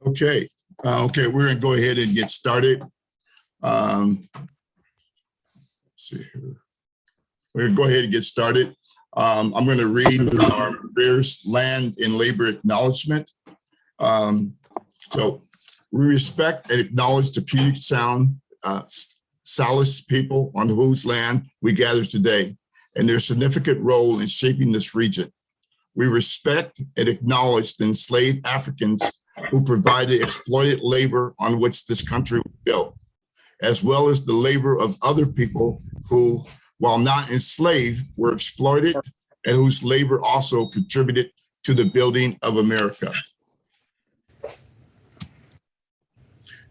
Okay, we're going to go ahead and get started. Let's see here. We're going to go ahead and get started. I'm going to read our Bears Land and Labor Acknowledgement. So we respect and acknowledge the Puget Sound Salish people on whose land we gather today and their significant role in shaping this region. We respect and acknowledge the enslaved Africans who provided exploited labor on which this country was built, as well as the labor of other people who, while not enslaved, were exploited and whose labor also contributed to the building of America.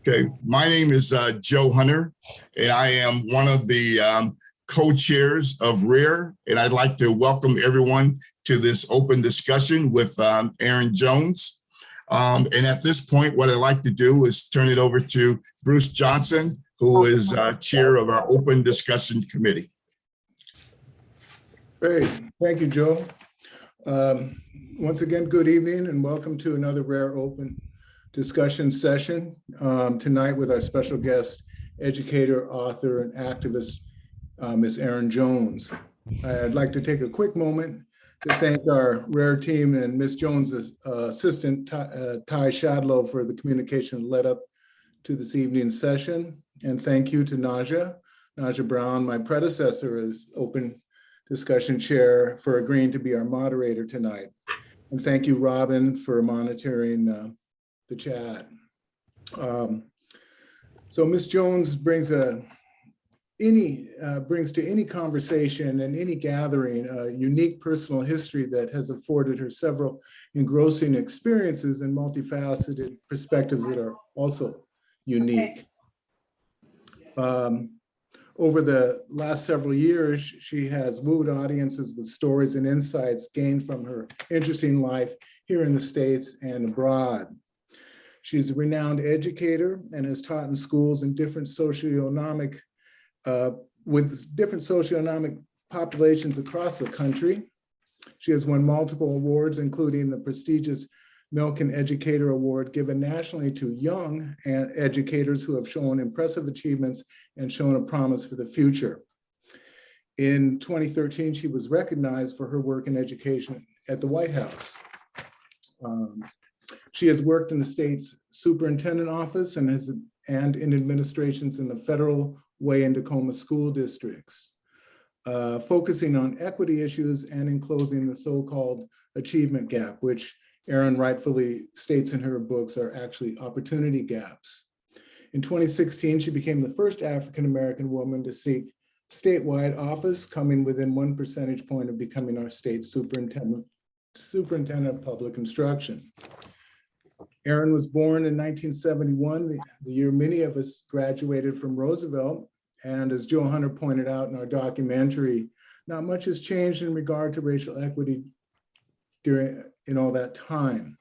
Okay, my name is Joe Hunter, and I am one of the co-chairs of RARE, and I'd like to welcome everyone to this open discussion with Erin Jones. And at this point, what I'd like to do is turn it over to Bruce Johnson, who is chair of our open discussion committee. Great, thank you, Joe. Once again, good evening and welcome to another RARE open discussion session tonight with our special guest, educator, author, and activist, Ms. Erin Jones. I'd like to take a quick moment to thank our RARE team and Ms. Jones' assistant, Ty Shadlow, for the communication led up to this evening's session. And thank you to Naja Brown, my predecessor as open discussion chair, for agreeing to be our moderator tonight. And thank you, Robin, for monitoring the chat. So Ms. Jones brings to any conversation and any gathering a unique personal history that has afforded her several engrossing experiences and multifaceted perspectives that are also unique. Over the last several years, she has wooed audiences with stories and insights gained from her interesting life here in the States and abroad. She's a renowned educator and has taught in schools in different socioeconomic with different socioeconomic populations across the country. She has won multiple awards, including the prestigious Milken Educator Award given nationally to young educators who have shown impressive achievements and shown a promise for the future. In 2013, she was recognized for her work in education at the White House. She has worked in the state's superintendent office and in administrations in the Federal Way and Tacoma school districts, focusing on equity issues and in closing the so-called achievement gap, which Erin rightfully states in her books are actually opportunity gaps. In 2016, she became the first African-American woman to seek statewide office, coming within 1 percentage point of becoming our state superintendent of public instruction. Erin was born in 1971, the year many of us graduated from Roosevelt. And as Joe Hunter pointed out in our documentary, not much has changed in regard to racial equity in all that time.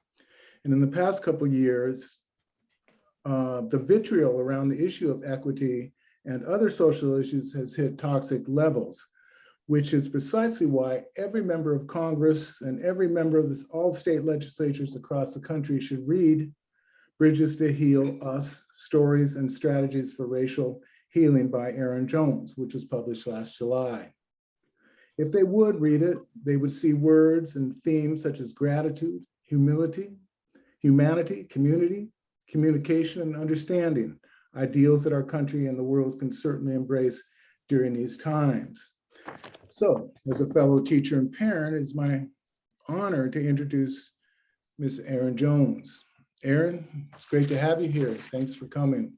And in the past couple of years, the vitriol around the issue of equity and other social issues has hit toxic levels, which is precisely why every member of Congress and every member of all state legislatures across the country should read Bridges to Heal Us, Stories and Strategies for Racial Healing by Erin Jones, which was published last July. If they would read it, they would see words and themes such as gratitude, humility, humanity, community, communication, and understanding, ideals that our country and the world can certainly embrace during these times. So, as a fellow teacher and parent, it's my honor to introduce Ms. Erin Jones. Erin, it's great to have you here. Thanks for coming.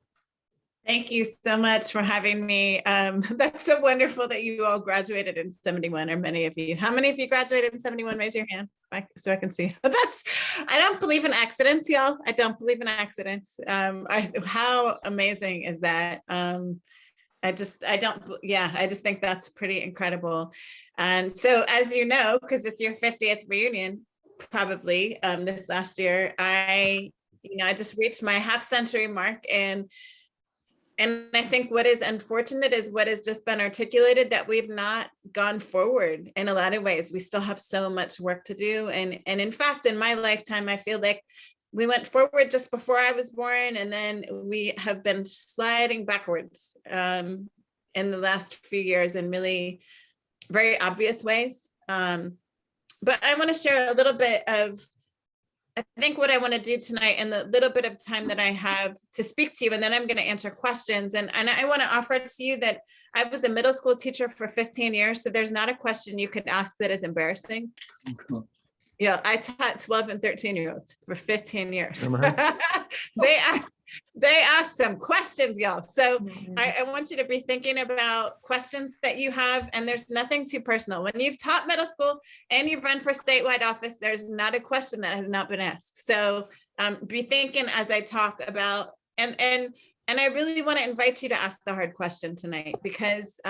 Thank you so much for having me. That's so wonderful that you all graduated in 71, or many of you. How many of you graduated in 71? Raise your hand so I can see. I don't believe in accidents, y'all. I don't believe in accidents. How amazing is that? I just think that's pretty incredible. And so, as you know, because it's your 50th reunion, probably this last year, I just reached my half-century mark, and I think what is unfortunate is what has just been articulated, that we've not gone forward in a lot of ways. We still have so much work to do. And in fact, in my lifetime, I feel like we went forward just before I was born, and then we have been sliding backwards in the last few years in really very obvious ways. But I want to share a little bit of, I think, what I want to do tonight in the little bit of time that I have to speak to you, and then I'm going to answer questions. And I want to offer to you that I was a middle school teacher for 15 years, so there's not a question you could ask that is embarrassing. Yeah, I taught 12 and 13-year-olds for 15 years. They asked some questions, y'all. So I want you to be thinking about questions that you have, and there's nothing too personal. When you've taught middle school and you've run for statewide office, there's not a question that has not been asked. So be thinking as I talk about, and I really want to invite you to ask the hard question tonight, because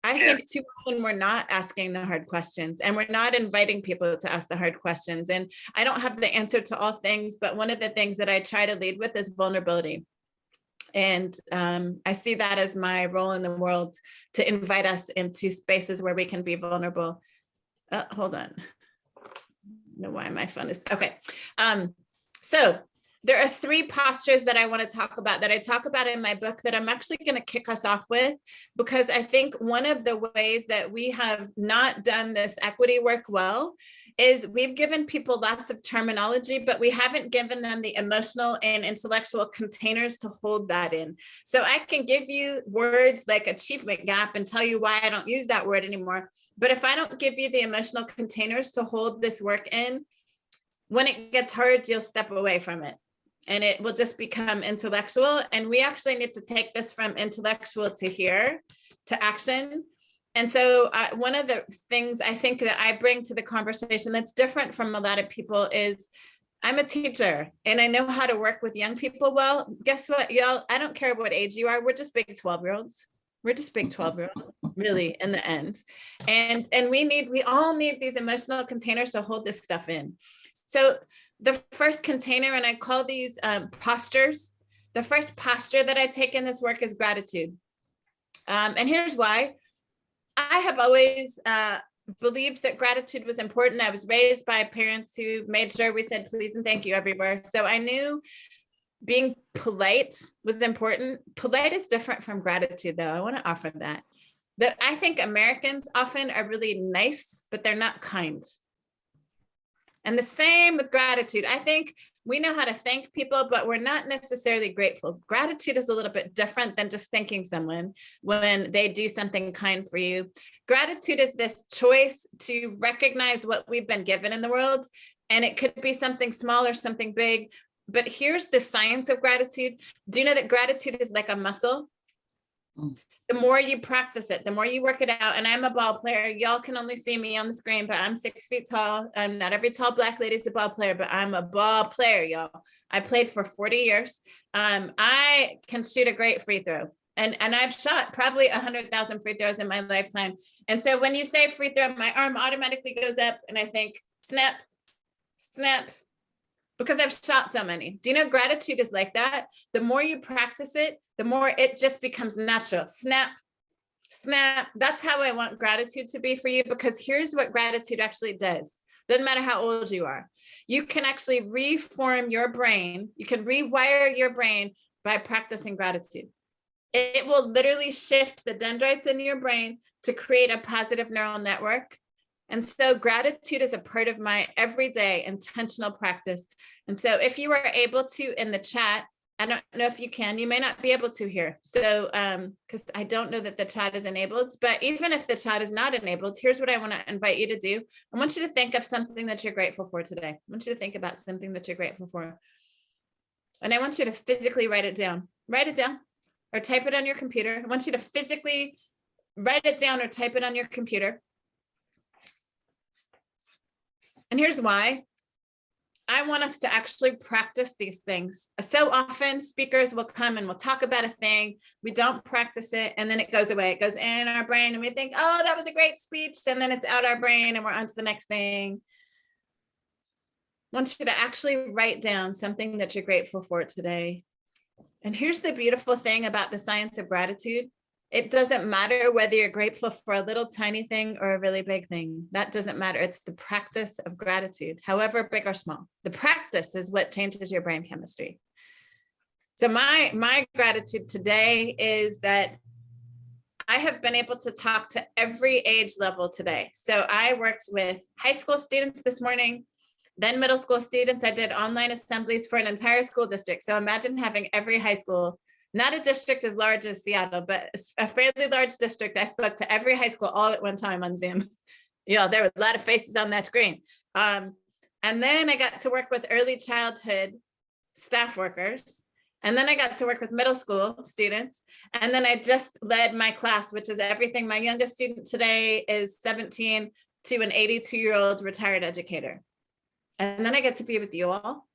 I think too often we're not asking the hard questions, and we're not inviting people to ask the hard questions. And I don't have the answer to all things, but one of the things that I try to lead with is vulnerability. And I see that as my role in the world, to invite us into spaces where we can be vulnerable. Hold on. I don't know why my phone is, okay. So there are 3 postures that I want to talk about, that I talk about in my book, that I'm actually going to kick us off with, because I think one of the ways that we have not done this equity work well is we've given people lots of terminology, but we haven't given them the emotional and intellectual containers to hold that in. So I can give you words like achievement gap and tell you why I don't use that word anymore. But if I don't give you the emotional containers to hold this work in, when it gets hard, you'll step away from it, and it will just become intellectual. And we actually need to take this from intellectual to here, to action. And so one of the things I think that I bring to the conversation that's different from a lot of people is, I'm a teacher and I know how to work with young people well. Guess what, y'all? I don't care what age you are. We're just big 12-year-olds. We're just big 12-year-olds, really, in the end. And we all need these emotional containers to hold this stuff in. So the first container, and I call these postures, the first posture that I take in this work is gratitude. And here's why. I have always believed that gratitude was important. I was raised by parents who made sure we said please and thank you everywhere. So I knew being polite was important. Polite is different from gratitude, though. I want to offer that. That I think Americans often are really nice, but they're not kind. And the same with gratitude. I think we know how to thank people, but we're not necessarily grateful. Gratitude is a little bit different than just thanking someone when they do something kind for you. Gratitude is this choice to recognize what we've been given in the world. And it could be something small or something big. But here's the science of gratitude. Do you know that gratitude is like a muscle? The more you practice it, the more you work it out. And I'm a ball player. Y'all can only see me on the screen, but I'm 6 feet tall. Not every tall Black lady is a ball player, but I'm a ball player, y'all. I played for 40 years. I can shoot a great free throw. And I've shot probably 100,000 free throws in my lifetime. And so when you say free throw, my arm automatically goes up and I think, snap, snap, because I've shot so many. Do you know gratitude is like that? The more you practice it, the more it just becomes natural. Snap, snap. That's how I want gratitude to be for you, because here's what gratitude actually does. Doesn't matter how old you are. You can actually reform your brain. You can rewire your brain by practicing gratitude. It will literally shift the dendrites in your brain to create a positive neural network. And so gratitude is a part of my everyday intentional practice. And so if you are able to, in the chat, I don't know if you can, you may not be able to here. So, because I don't know that the chat is enabled, but even if the chat is not enabled, here's what I want to invite you to do. I want you to think of something that you're grateful for today. I want you to think about something that you're grateful for. And I want you to physically write it down or type it on your computer. I want you to physically write it down or type it on your computer. And here's why. I want us to actually practice these things. So often speakers will come and we'll talk about a thing. We don't practice it and then it goes away. It goes in our brain and we think, oh, that was a great speech. And then it's out our brain and we're on to the next thing. I want you to actually write down something that you're grateful for today. And here's the beautiful thing about the science of gratitude. It doesn't matter whether you're grateful for a little tiny thing or a really big thing. That doesn't matter. It's the practice of gratitude, however big or small. The practice is what changes your brain chemistry. So my gratitude today is that I have been able to talk to every age level today. So I worked with high school students this morning, then middle school students. I did online assemblies for an entire school district. So imagine having every high school, not a district as large as Seattle, but a fairly large district. I spoke to every high school all at one time on Zoom. There were a lot of faces on that screen. And then I got to work with early childhood staff workers. And then I got to work with middle school students. And then I just led my class, which is everything. My youngest student today is 17 to an 82-year-old retired educator. And then I get to be with you all.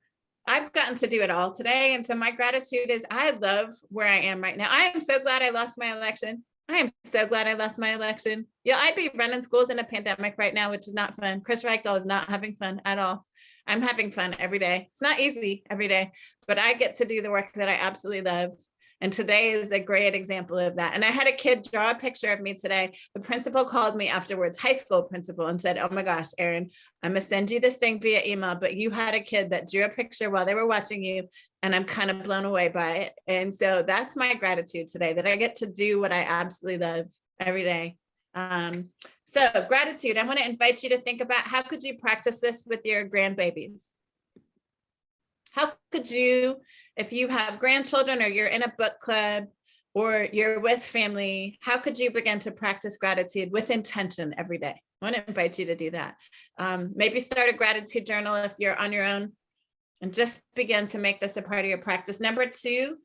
I've gotten to do it all today. And so my gratitude is I love where I am right now. I am so glad I lost my election. I am so glad I lost my election. I'd be running schools in a pandemic right now, which is not fun. Chris Reichdahl is not having fun at all. I'm having fun every day. It's not easy every day, but I get to do the work that I absolutely love. And today is a great example of that. And I had a kid draw a picture of me today. The principal called me afterwards, high school principal, and said, "Oh my gosh, Erin, I'm gonna send you this thing via email, but you had a kid that drew a picture while they were watching you, and I'm kind of blown away by it." And so that's my gratitude today, that I get to do what I absolutely love every day. So gratitude, I want to invite you to think about how could you practice this with your grandbabies? How could you, if you have grandchildren or you're in a book club or you're with family, how could you begin to practice gratitude with intention every day? I want to invite you to do that. Maybe start a gratitude journal if you're on your own and just begin to make this a part of your practice. Number 2,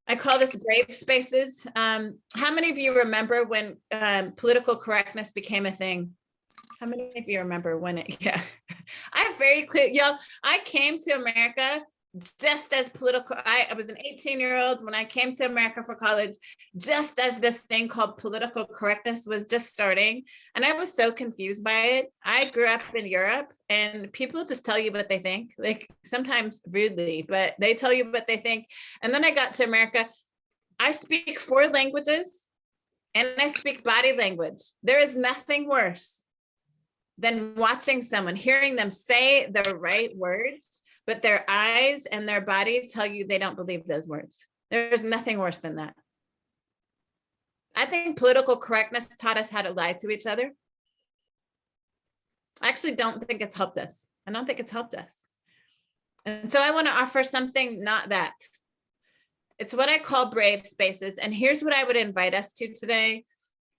I call this brave spaces. How many of you remember when political correctness became a thing? How many of you remember when I have very clear, I came to America just as political. I was an 18-year-old when I came to America for college, just as this thing called political correctness was just starting. And I was so confused by it. I grew up in Europe and people just tell you what they think, like sometimes rudely, but they tell you what they think. And then I got to America. I speak 4 languages and I speak body language. There is nothing worse than watching someone, hearing them say the right words, but their eyes and their body tell you they don't believe those words. There's nothing worse than that. I think political correctness taught us how to lie to each other. I actually don't think it's helped us. I don't think it's helped us. And so I want to offer something not that. It's what I call brave spaces. And here's what I would invite us to today.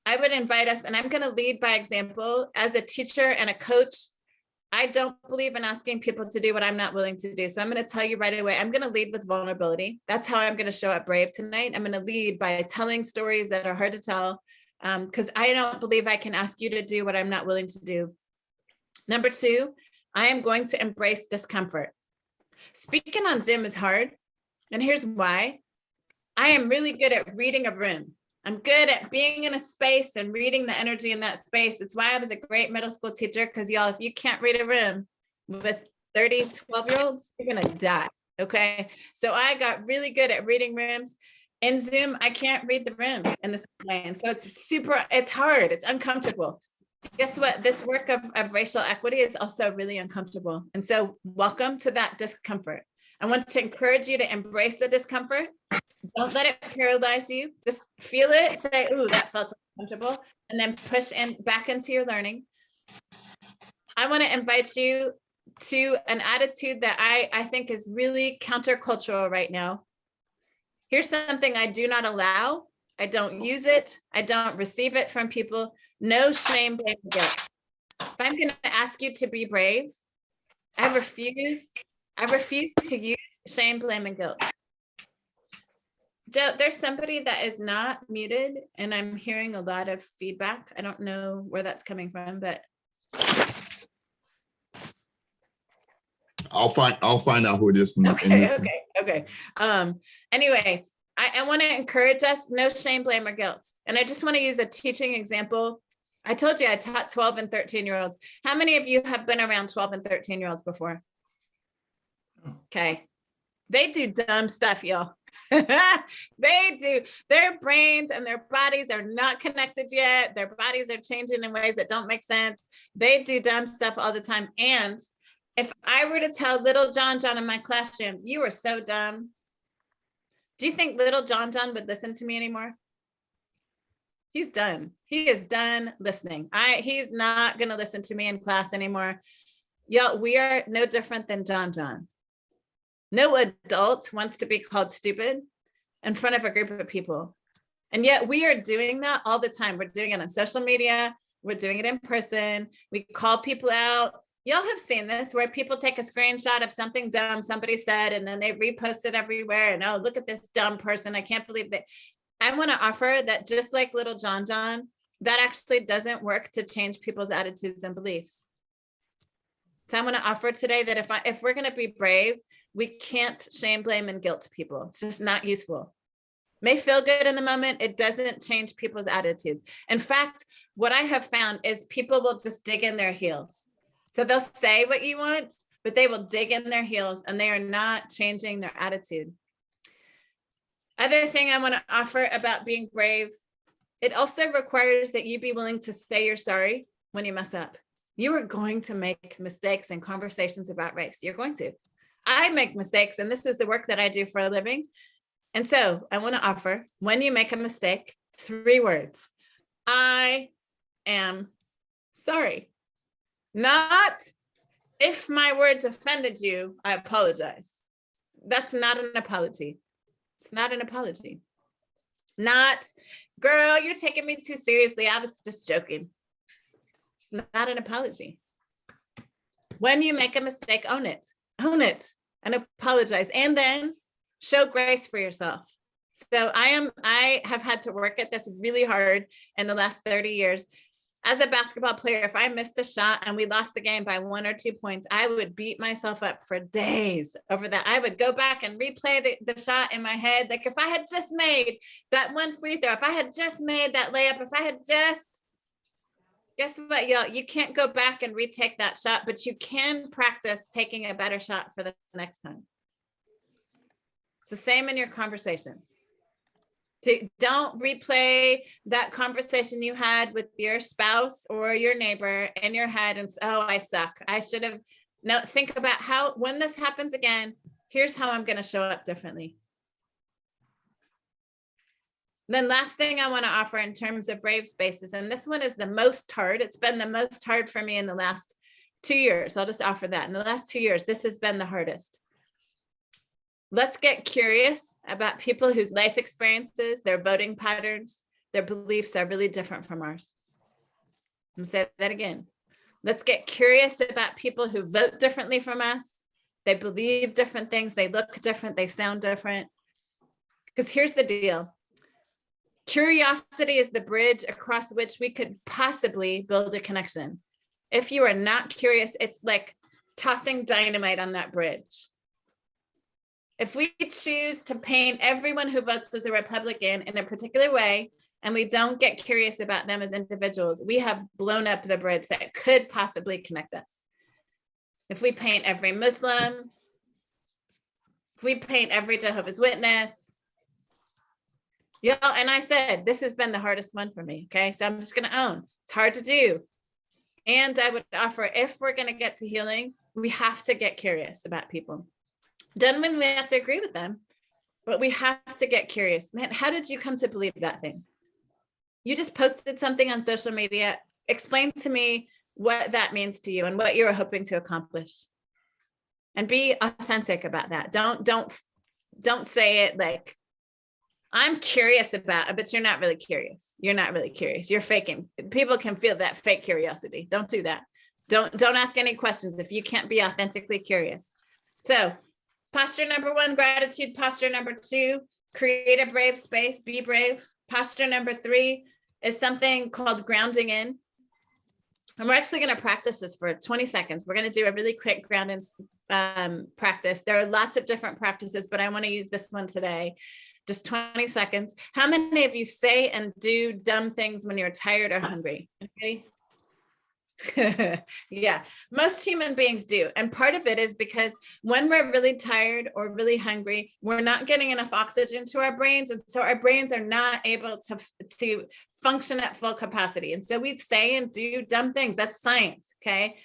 I would invite us, and I'm going to lead by example. As a teacher and a coach, I don't believe in asking people to do what I'm not willing to do. So I'm going to tell you right away, I'm going to lead with vulnerability. That's how I'm going to show up brave tonight. I'm going to lead by telling stories that are hard to tell, because I don't believe I can ask you to do what I'm not willing to do. Number 2, I am going to embrace discomfort. Speaking on Zoom is hard, and here's why. I am really good at reading a room. I'm good at being in a space and reading the energy in that space. It's why I was a great middle school teacher, because y'all, if you can't read a room with 30, 12-year-olds, you're gonna die, okay? So I got really good at reading rooms. In Zoom, I can't read the room in the same way. And so it's hard, it's uncomfortable. Guess what? This work of racial equity is also really uncomfortable. And so welcome to that discomfort. I want to encourage you to embrace the discomfort. Don't let it paralyze you. Just feel it. Say, "Ooh, that felt uncomfortable," and then push in back into your learning. I want to invite you to an attitude that I think is really countercultural right now. Here's something I do not allow. I don't use it. I don't receive it from people. No shame, blame, guilt. If I'm going to ask you to be brave, I refuse to use shame, blame, and guilt. Joe, there's somebody that is not muted, and I'm hearing a lot of feedback. I don't know where that's coming from, but I'll find out who it is. Okay. Anyway, I want to encourage us, no shame, blame, or guilt. And I just want to use a teaching example. I told you I taught 12 and 13-year-olds. How many of you have been around 12 and 13-year-olds before? Okay. They do dumb stuff, y'all. They do. Their brains and their bodies are not connected yet. Their bodies are changing in ways that don't make sense. They do dumb stuff all the time. And if I were to tell little John in my classroom, you are so dumb, do you think little John would listen to me anymore? He's done. He is done listening. He's not going to listen to me in class anymore. Y'all, we are no different than John. No adult wants to be called stupid in front of a group of people. And yet we are doing that all the time. We're doing it on social media. We're doing it in person. We call people out. Y'all have seen this where people take a screenshot of something dumb somebody said, and then they repost it everywhere. And, oh, look at this dumb person. I can't believe that. I want to offer that just like little John, that actually doesn't work to change people's attitudes and beliefs. So I want to offer today that if we're going to be brave, we can't shame, blame, and guilt people. It's just not useful. May feel good in the moment. It doesn't change people's attitudes. In fact, what I have found is people will just dig in their heels. So they'll say what you want, but they will dig in their heels and they are not changing their attitude. Other thing I want to offer about being brave, it also requires that you be willing to say you're sorry when you mess up. You are going to make mistakes in conversations about race. You're going to. I make mistakes, and this is the work that I do for a living. And so I want to offer, when you make a mistake, 3 words. I am sorry. Not, if my words offended you, I apologize. That's not an apology. It's not an apology. Not, girl, you're taking me too seriously. I was just joking. It's not an apology. When you make a mistake, own it and apologize, and then show grace for yourself. So I have had to work at this really hard in the last 30 years. As a basketball player, if I missed a shot and we lost the game by 1 or 2 points, I would beat myself up for days over that. I would go back and replay the shot in my head. Like if I had just made that 1 free throw, if I had just made that layup, if I had just, guess what, y'all? You can't go back and retake that shot, but you can practice taking a better shot for the next time. It's the same in your conversations. Don't replay that conversation you had with your spouse or your neighbor in your head and say, oh, I suck. I should have. No, think about how, when this happens again, here's how I'm going to show up differently. Then last thing I want to offer in terms of brave spaces, and this one is the most hard. It's been the most hard for me in the last 2 years. I'll just offer that. In the last 2 years, this has been the hardest. Let's get curious about people whose life experiences, their voting patterns, their beliefs are really different from ours. I'm going to say that again. Let's get curious about people who vote differently from us. They believe different things. They look different. They sound different. Because here's the deal. Curiosity is the bridge across which we could possibly build a connection. If you are not curious, it's like tossing dynamite on that bridge. If we choose to paint everyone who votes as a Republican in a particular way, and we don't get curious about them as individuals, we have blown up the bridge that could possibly connect us. If we paint every Muslim, if we paint every Jehovah's Witness, and I said, this has been the hardest one for me, okay? So I'm just gonna own, it's hard to do. And I would offer, if we're gonna get to healing, we have to get curious about people. Doesn't mean we have to agree with them, but we have to get curious. Man, how did you come to believe that thing? You just posted something on social media. Explain to me what that means to you and what you were hoping to accomplish. And be authentic about that. Don't say it like, I'm curious about it, but you're not really curious. You're not really curious. You're faking. People can feel that fake curiosity. Don't do that. Don't ask any questions if you can't be authentically curious. So posture number 1, gratitude. Posture number 2, create a brave space, be brave. Posture number 3 is something called grounding in. And we're actually going to practice this for 20 seconds. We're going to do a really quick grounding practice. There are lots of different practices, but I want to use this one today. Just 20 seconds. How many of you say and do dumb things when you're tired or hungry? Okay. Yeah, most human beings do. And part of it is because when we're really tired or really hungry, we're not getting enough oxygen to our brains. And so our brains are not able to function at full capacity. And so we say and do dumb things. That's science. Okay.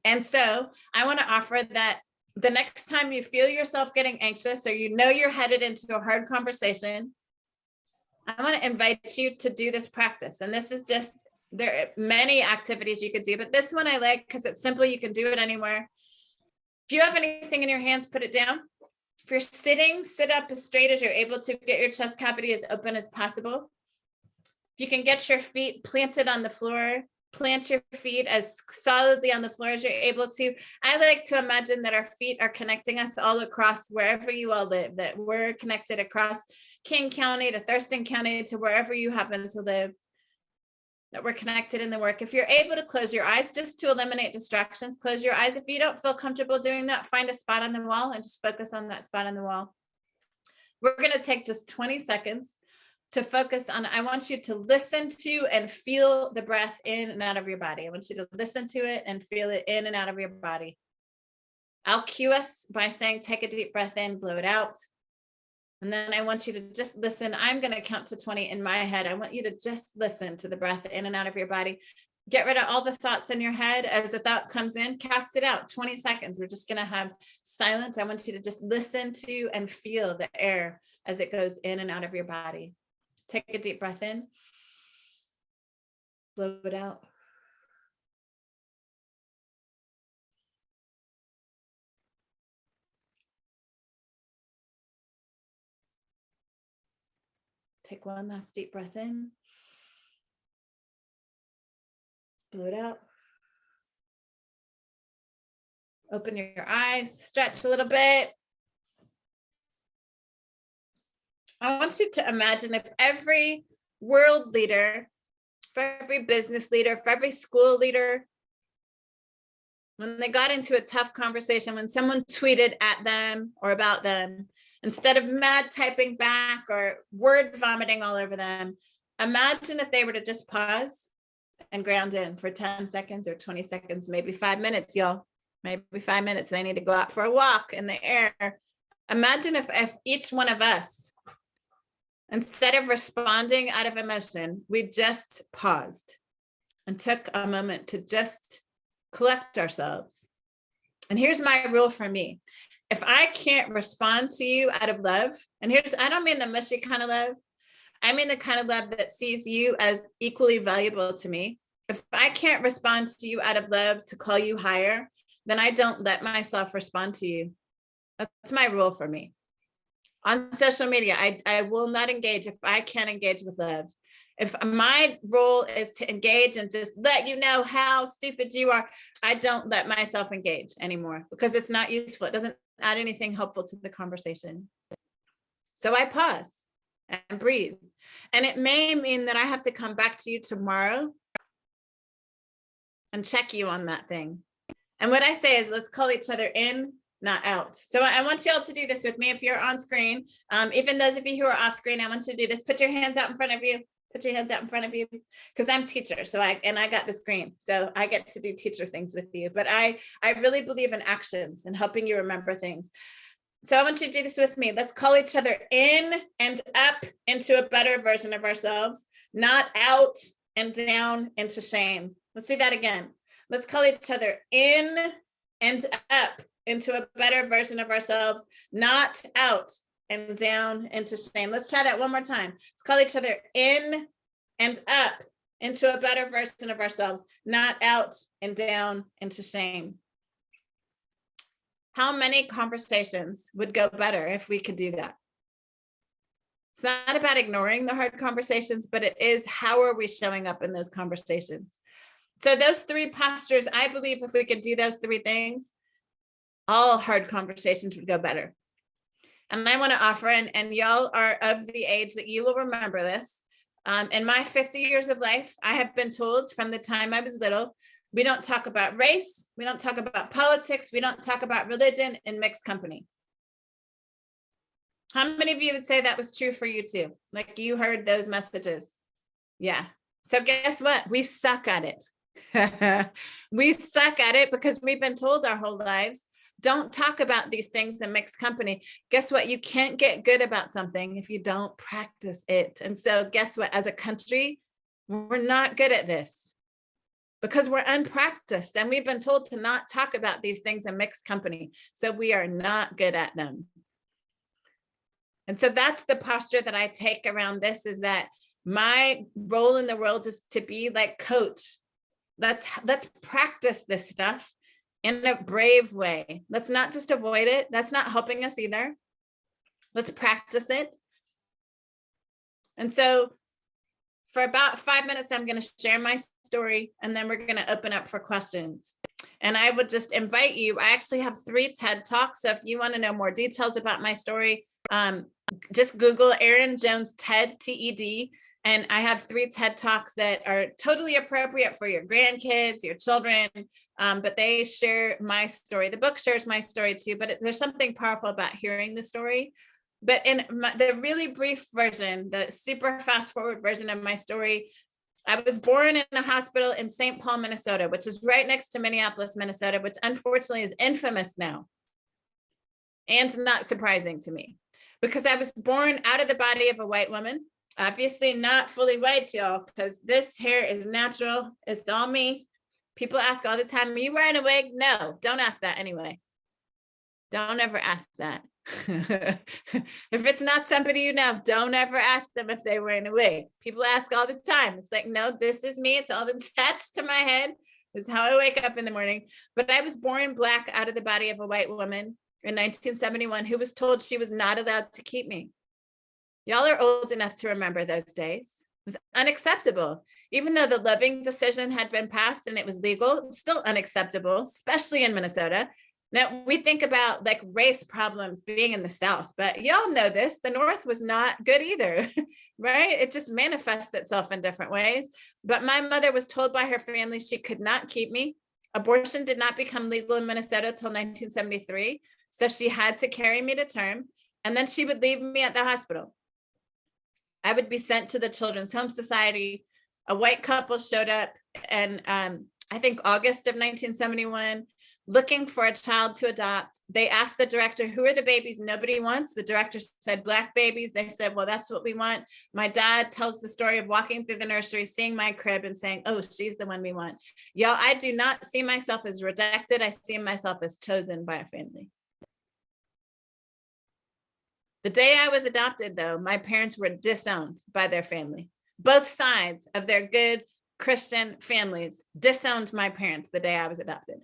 And so I want to offer that the next time you feel yourself getting anxious, or you know you're headed into a hard conversation, I want to invite you to do this practice. And this is just, there are many activities you could do, but this one I like because it's simple. You can do it anywhere. If you have anything in your hands, put it down. If you're sitting, sit up as straight as you're able to. Get your chest cavity as open as possible. If you can get your feet planted on the floor, plant your feet as solidly on the floor as you're able to. I like to imagine that our feet are connecting us all across wherever you all live, that we're connected across King County to Thurston County to wherever you happen to live, that we're connected in the work. If you're able to close your eyes, just to eliminate distractions, close your eyes. If you don't feel comfortable doing that, find a spot on the wall and just focus on that spot on the wall. We're going to take just 20 seconds to focus on, I want you to listen to and feel the breath in and out of your body. I want you to listen to it and feel it in and out of your body. I'll cue us by saying, take a deep breath in, blow it out. And then I want you to just listen. I'm going to count to 20 in my head. I want you to just listen to the breath in and out of your body. Get rid of all the thoughts in your head. As the thought comes in, cast it out. 20 seconds. We're just going to have silence. I want you to just listen to and feel the air as it goes in and out of your body. Take a deep breath in. Blow it out. Take one last deep breath in. Blow it out. Open your eyes, stretch a little bit. I want you to imagine if every world leader, for every business leader, for every school leader, when they got into a tough conversation, when someone tweeted at them or about them, instead of mad typing back or word vomiting all over them, imagine if they were to just pause and ground in for 10 seconds or 20 seconds, maybe 5 minutes, y'all. Maybe 5 minutes. They need to go out for a walk in the air. Imagine if each one of us, instead of responding out of emotion, we just paused and took a moment to just collect ourselves. And here's my rule for me. If I can't respond to you out of love, and I don't mean the mushy kind of love, I mean the kind of love that sees you as equally valuable to me. If I can't respond to you out of love to call you higher, then I don't let myself respond to you. That's my rule for me. On social media, I will not engage if I can't engage with love. If my role is to engage and just let you know how stupid you are, I don't let myself engage anymore because it's not useful. It doesn't add anything helpful to the conversation. So I pause and breathe. And it may mean that I have to come back to you tomorrow and check you on that thing. And what I say is, let's call each other in, not out. So I want you all to do this with me. If you're on screen, even those of you who are off screen, I want you to do this. Put your hands out in front of you. Put your hands out in front of you, because I'm teacher. So I got the screen. So I get to do teacher things with you. But I really believe in actions and helping you remember things. So I want you to do this with me. Let's call each other in and up into a better version of ourselves, not out and down into shame. Let's see that again. Let's call each other in and up into a better version of ourselves, not out and down into shame. Let's try that one more time. Let's call each other in and up into a better version of ourselves, not out and down into shame. How many conversations would go better if we could do that? It's not about ignoring the hard conversations, but it is, how are we showing up in those conversations? So those three postures, I believe if we could do those three things, all hard conversations would go better. And I want to offer, and y'all are of the age that you will remember this. In my 50 years of life, I have been told from the time I was little, we don't talk about race, we don't talk about politics, we don't talk about religion in mixed company. How many of you would say that was true for you too? Like you heard those messages? Yeah. So guess what? We suck at it. We suck at it because we've been told our whole lives, don't talk about these things in mixed company. Guess what? You can't get good about something if you don't practice it. And so guess what? As a country, we're not good at this because we're unpracticed and we've been told to not talk about these things in mixed company. So we are not good at them. And so that's the posture that I take around this, is that my role in the world is to be like coach. Let's practice this stuff in a brave way. Let's not just avoid it. That's not helping us either. Let's practice it. And so for about 5 minutes, I'm going to share my story, and then we're going to open up for questions. And I would just invite you, I actually have 3 TED Talks. So if you want to know more details about my story, just Google Erin Jones TED, TED. And I have 3 TED Talks that are totally appropriate for your grandkids, your children, but they share my story. The book shares my story too, but there's something powerful about hearing the story. But in the really brief version, the super fast forward version of my story, I was born in a hospital in St. Paul, Minnesota, which is right next to Minneapolis, Minnesota, which unfortunately is infamous now. And not surprising to me, because I was born out of the body of a white woman. Obviously not fully white, y'all, because this hair is natural. It's all me. People ask all the time, are you wearing a wig? No, don't ask that anyway. Don't ever ask that. If it's not somebody you know, don't ever ask them if they're wearing a wig. People ask all the time. It's like, no, this is me. It's all attached to my head. This is how I wake up in the morning. But I was born Black out of the body of a white woman in 1971 who was told she was not allowed to keep me. Y'all are old enough to remember those days. It was unacceptable. Even though the Loving decision had been passed and it was legal, it was still unacceptable, especially in Minnesota. Now, we think about like race problems being in the South, but y'all know this, the North was not good either, right? It just manifests itself in different ways. But my mother was told by her family she could not keep me. Abortion did not become legal in Minnesota till 1973. So she had to carry me to term, and then she would leave me at the hospital. I would be sent to the Children's Home Society. A white couple showed up in, I think, August of 1971, looking for a child to adopt. They asked the director, who are the babies nobody wants? The director said, Black babies. They said, well, that's what we want. My dad tells the story of walking through the nursery, seeing my crib and saying, oh, she's the one we want. Y'all, I do not see myself as rejected. I see myself as chosen by a family. The day I was adopted, though, my parents were disowned by their family. Both sides of their good Christian families disowned my parents the day I was adopted.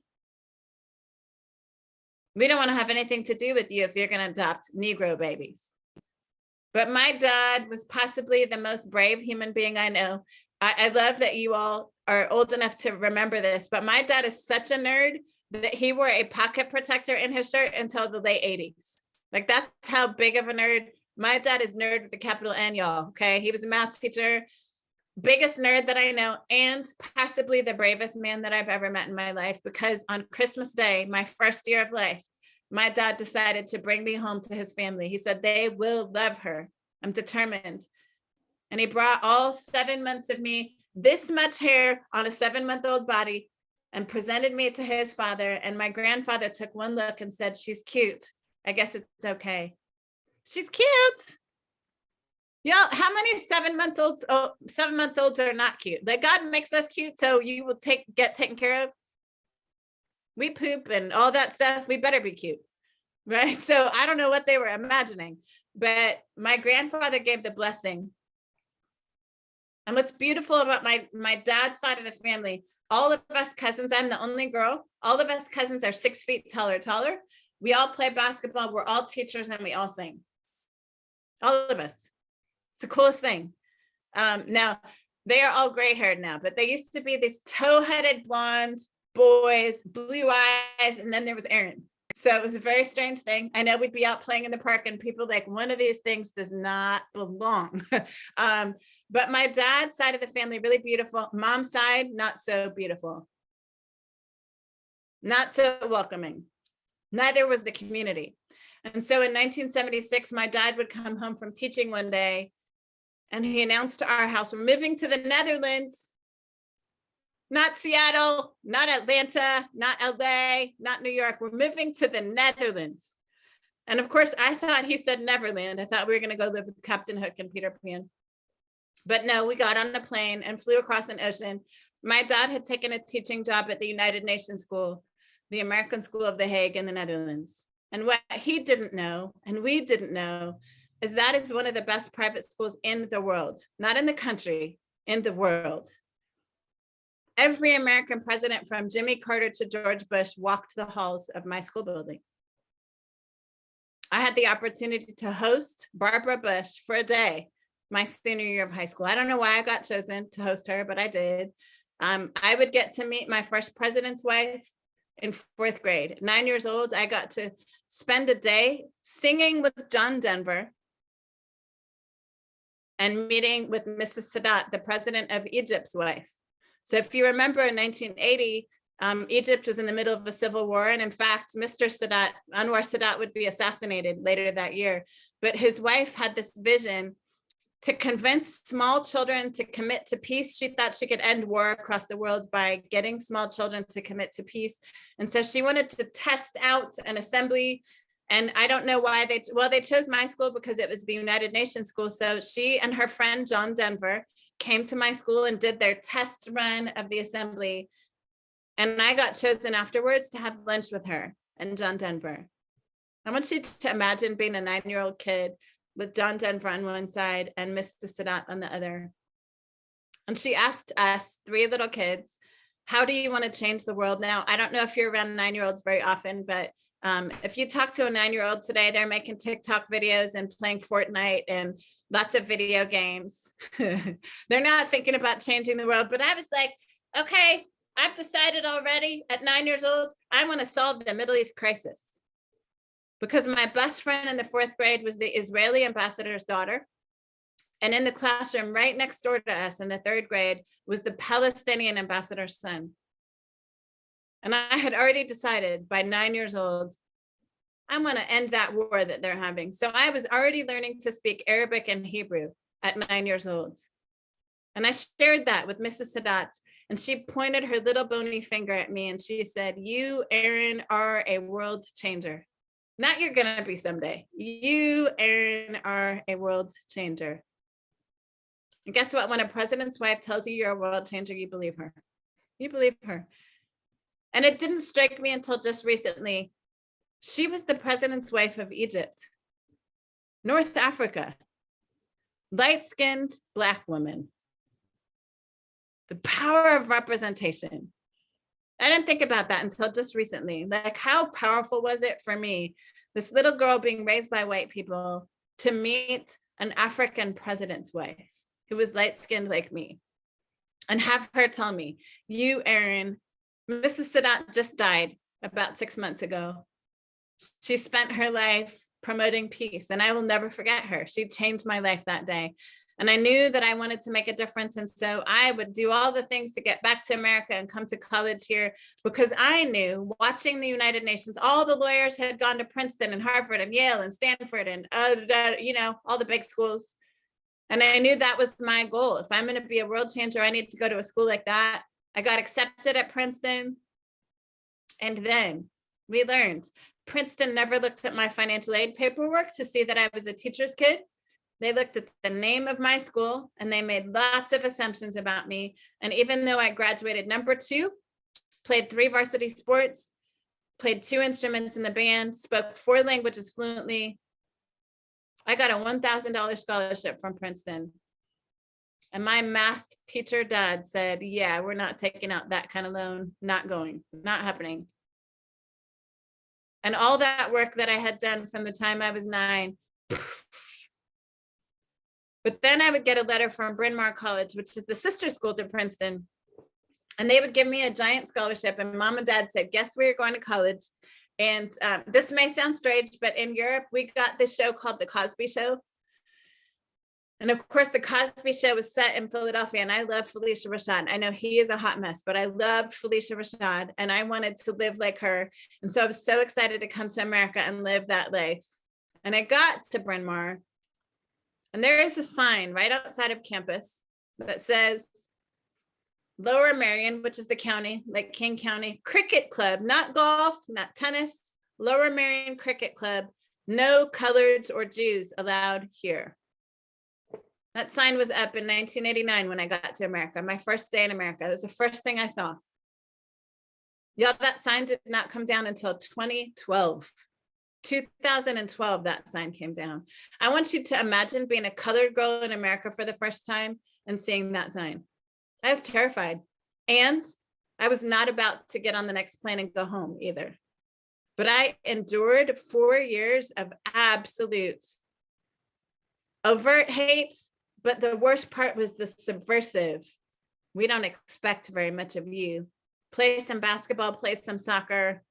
We don't want to have anything to do with you if you're going to adopt Negro babies. But my dad was possibly the most brave human being I know. I love that you all are old enough to remember this, but my dad is such a nerd that he wore a pocket protector in his shirt until the late 80s. Like, that's how big of a nerd. My dad is nerd with a capital N, y'all, okay? He was a math teacher, biggest nerd that I know, and possibly the bravest man that I've ever met in my life, because on Christmas Day, my first year of life, my dad decided to bring me home to his family. He said, they will love her. I'm determined. And he brought all 7 months of me, this much hair on a 7-month-old body, and presented me to his father. And my grandfather took one look and said, she's cute. I guess it's okay. She's cute. Y'all, how many 7-month-olds are not cute? Like, God makes us cute, so you will get taken care of. We poop and all that stuff. We better be cute, right? So I don't know what they were imagining, but my grandfather gave the blessing. And what's beautiful about my dad's side of the family, all of us cousins, I'm the only girl, all of us cousins are 6 feet taller. We all play basketball. We're all teachers and we all sing. All of us. It's the coolest thing. Now, they are all gray haired now, but they used to be these tow-headed blonde boys, blue eyes, and then there was Erin. So it was a very strange thing. I know we'd be out playing in the park and people like, one of these things does not belong. But my dad's side of the family, really beautiful. Mom's side, not so beautiful. Not so welcoming. Neither was the community. And so in 1976, my dad would come home from teaching one day and he announced to our house, we're moving to the Netherlands. not Seattle, not Atlanta, not LA, not New York. We're moving to the Netherlands. And of course, I thought he said Neverland. I thought we were going to go live with Captain Hook and Peter Pan. But no, we got on a plane and flew across an ocean. My dad had taken a teaching job at the United Nations School, the American School of The Hague in the Netherlands. And what he didn't know, and we didn't know, is that is one of the best private schools in the world, not in the country, in the world. Every American president from Jimmy Carter to George Bush walked the halls of my school building. I had the opportunity to host Barbara Bush for a day, my senior year of high school. I don't know why I got chosen to host her, but I did. I would get to meet my first president's wife in 4th grade. At 9 years old, I got to spend a day singing with John Denver and meeting with Mrs. Sadat, the president of Egypt's wife. So if you remember in 1980, Egypt was in the middle of a civil war. And in fact, Mr. Sadat, Anwar Sadat, would be assassinated later that year. But his wife had this vision to convince small children to commit to peace. She thought she could end war across the world by getting small children to commit to peace. And so she wanted to test out an assembly. And I don't know why they chose my school because it was the United Nations school. So she and her friend, John Denver, came to my school and did their test run of the assembly. And I got chosen afterwards to have lunch with her and John Denver. I want you to imagine being a 9-year-old kid with John Denver on one side and Mr. Sadat on the other. And she asked us, 3 little kids, how do you want to change the world now? I don't know if you're around 9-year-olds very often, but if you talk to a 9-year-old today, they're making TikTok videos and playing Fortnite and lots of video games. They're not thinking about changing the world. But I was like, okay, I've decided already at 9 years old, I want to solve the Middle East crisis. Because my best friend in the 4th grade was the Israeli ambassador's daughter. And in the classroom right next door to us in the 3rd grade was the Palestinian ambassador's son. And I had already decided by 9 years old, I want to end that war that they're having. So I was already learning to speak Arabic and Hebrew at 9 years old. And I shared that with Mrs. Sadat. And she pointed her little bony finger at me and she said, you, Erin, are a world changer. Not you're going to be someday. You, Erin, are a world changer. And guess what? When a president's wife tells you you're a world changer, you believe her. You believe her. And it didn't strike me until just recently. She was the president's wife of Egypt, North Africa, light-skinned Black woman. The power of representation. I didn't think about that until just recently. Like, how powerful was it for me, this little girl being raised by white people, to meet an African president's wife who was light-skinned like me and have her tell me, you, Erin, Mrs. Sadat just died about 6 months ago. She spent her life promoting peace, and I will never forget her. She changed my life that day. And I knew that I wanted to make a difference. And so I would do all the things to get back to America and come to college here, because I knew, watching the United Nations, all the lawyers had gone to Princeton and Harvard and Yale and Stanford and, all the big schools. And I knew that was my goal. If I'm going to be a world changer, I need to go to a school like that. I got accepted at Princeton. And then we learned Princeton never looked at my financial aid paperwork to see that I was a teacher's kid. They looked at the name of my school and they made lots of assumptions about me. And even though I graduated number 2, played 3 varsity sports, played 2 instruments in the band, spoke 4 languages fluently, I got a $1,000 scholarship from Princeton. And my math teacher dad said, yeah, we're not taking out that kind of loan, not going, not happening. And all that work that I had done from the time I was 9, but then I would get a letter from Bryn Mawr College, which is the sister school to Princeton. And they would give me a giant scholarship. And mom and dad said, guess where you're going to college? And this may sound strange, but in Europe, we got this show called The Cosby Show. And of course, The Cosby Show was set in Philadelphia. And I love Felicia Rashad. I know he is a hot mess, but I loved Felicia Rashad. And I wanted to live like her. And so I was so excited to come to America and live that life. And I got to Bryn Mawr. And there is a sign right outside of campus that says, Lower Merion, which is the county, like King County, cricket club, not golf, not tennis, Lower Merion Cricket Club, no coloreds or Jews allowed here. That sign was up in 1989 when I got to America, my first day in America. It was the first thing I saw. Y'all, that sign did not come down until 2012. 2012, that sign came down. I want you to imagine being a colored girl in America for the first time and seeing that sign. I was terrified. And I was not about to get on the next plane and go home either. But I endured 4 years of absolute overt hate. But the worst part was the subversive. We don't expect very much of you. Play some basketball, play some soccer.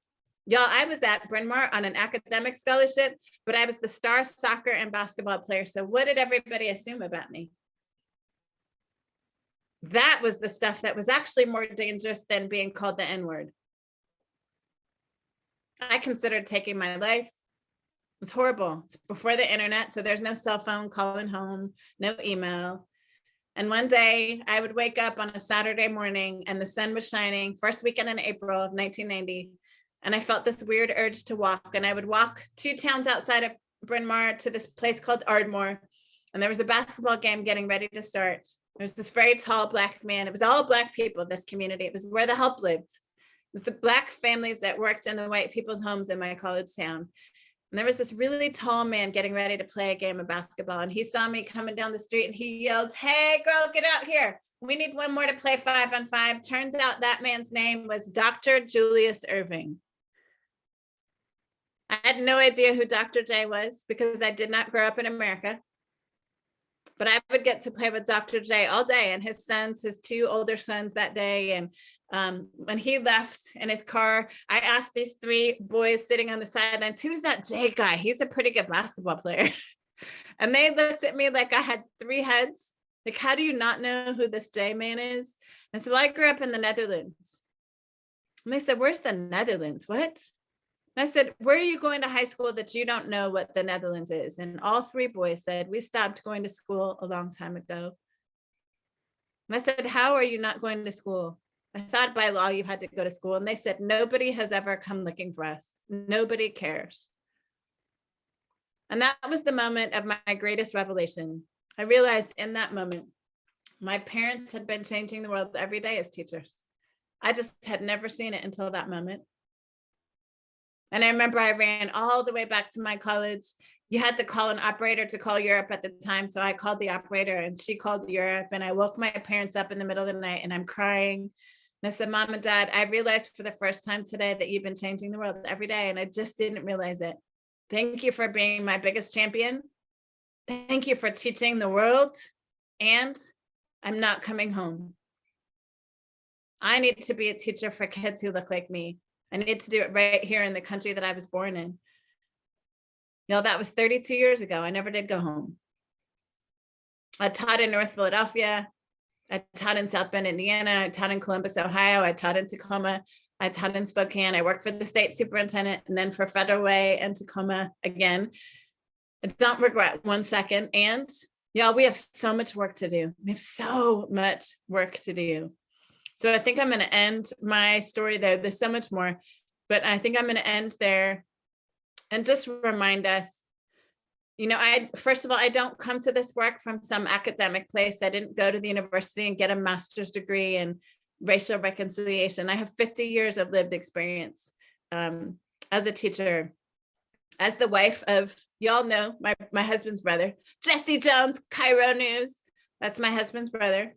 Y'all, I was at Bryn Mawr on an academic scholarship, but I was the star soccer and basketball player. So what did everybody assume about me? That was the stuff that was actually more dangerous than being called the N-word. I considered taking my life. It's horrible. It's before the internet, so there's no cell phone calling home, no email. And one day I would wake up on a Saturday morning and the sun was shining, first weekend in April of 1990. And I felt this weird urge to walk. And I would walk 2 towns outside of Bryn Mawr to this place called Ardmore. And there was a basketball game getting ready to start. There was this very tall Black man. It was all Black people, this community. It was where the help lived. It was the Black families that worked in the white people's homes in my college town. And there was this really tall man getting ready to play a game of basketball. And he saw me coming down the street and he yelled, "Hey, girl, get out here. We need one more to play 5-on-5. Turns out that man's name was Dr. Julius Erving. I had no idea who Dr. J was because I did not grow up in America. But I would get to play with Dr. J all day and his sons, his 2 older sons that day. And when he left in his car, I asked these 3 boys sitting on the sidelines, "Who's that J guy? He's a pretty good basketball player." And they looked at me like I had 3 heads. Like, how do you not know who this J man is? And so I grew up in the Netherlands. And they said, "Where's the Netherlands? What?" And I said, "Where are you going to high school that you don't know what the Netherlands is?" And all 3 boys said, "We stopped going to school a long time ago." And I said, "How are you not going to school? I thought by law you had to go to school." And they said, "Nobody has ever come looking for us. Nobody cares." And that was the moment of my greatest revelation. I realized in that moment, my parents had been changing the world every day as teachers. I just had never seen it until that moment. And I remember I ran all the way back to my college. You had to call an operator to call Europe at the time. So I called the operator and she called Europe, and I woke my parents up in the middle of the night and I'm crying. And I said, "Mom and Dad, I realized for the first time today that you've been changing the world every day. And I just didn't realize it. Thank you for being my biggest champion. Thank you for teaching the world. And I'm not coming home. I need to be a teacher for kids who look like me. I need to do it right here in the country that I was born in." You know, that was 32 years ago. I never did go home. I taught in North Philadelphia. I taught in South Bend, Indiana. I taught in Columbus, Ohio. I taught in Tacoma. I taught in Spokane. I worked for the state superintendent and then for Federal Way and Tacoma again. I don't regret 1 second. And y'all, we have so much work to do. We have so much work to do. So I think I'm going to end my story there. There's so much more, but I think I'm going to end there and just remind us, you know, first of all, I don't come to this work from some academic place. I didn't go to the university and get a master's degree in racial reconciliation. I have 50 years of lived experience as a teacher, as the wife of, y'all know, my husband's brother, Jesse Jones, Cairo News. That's my husband's brother.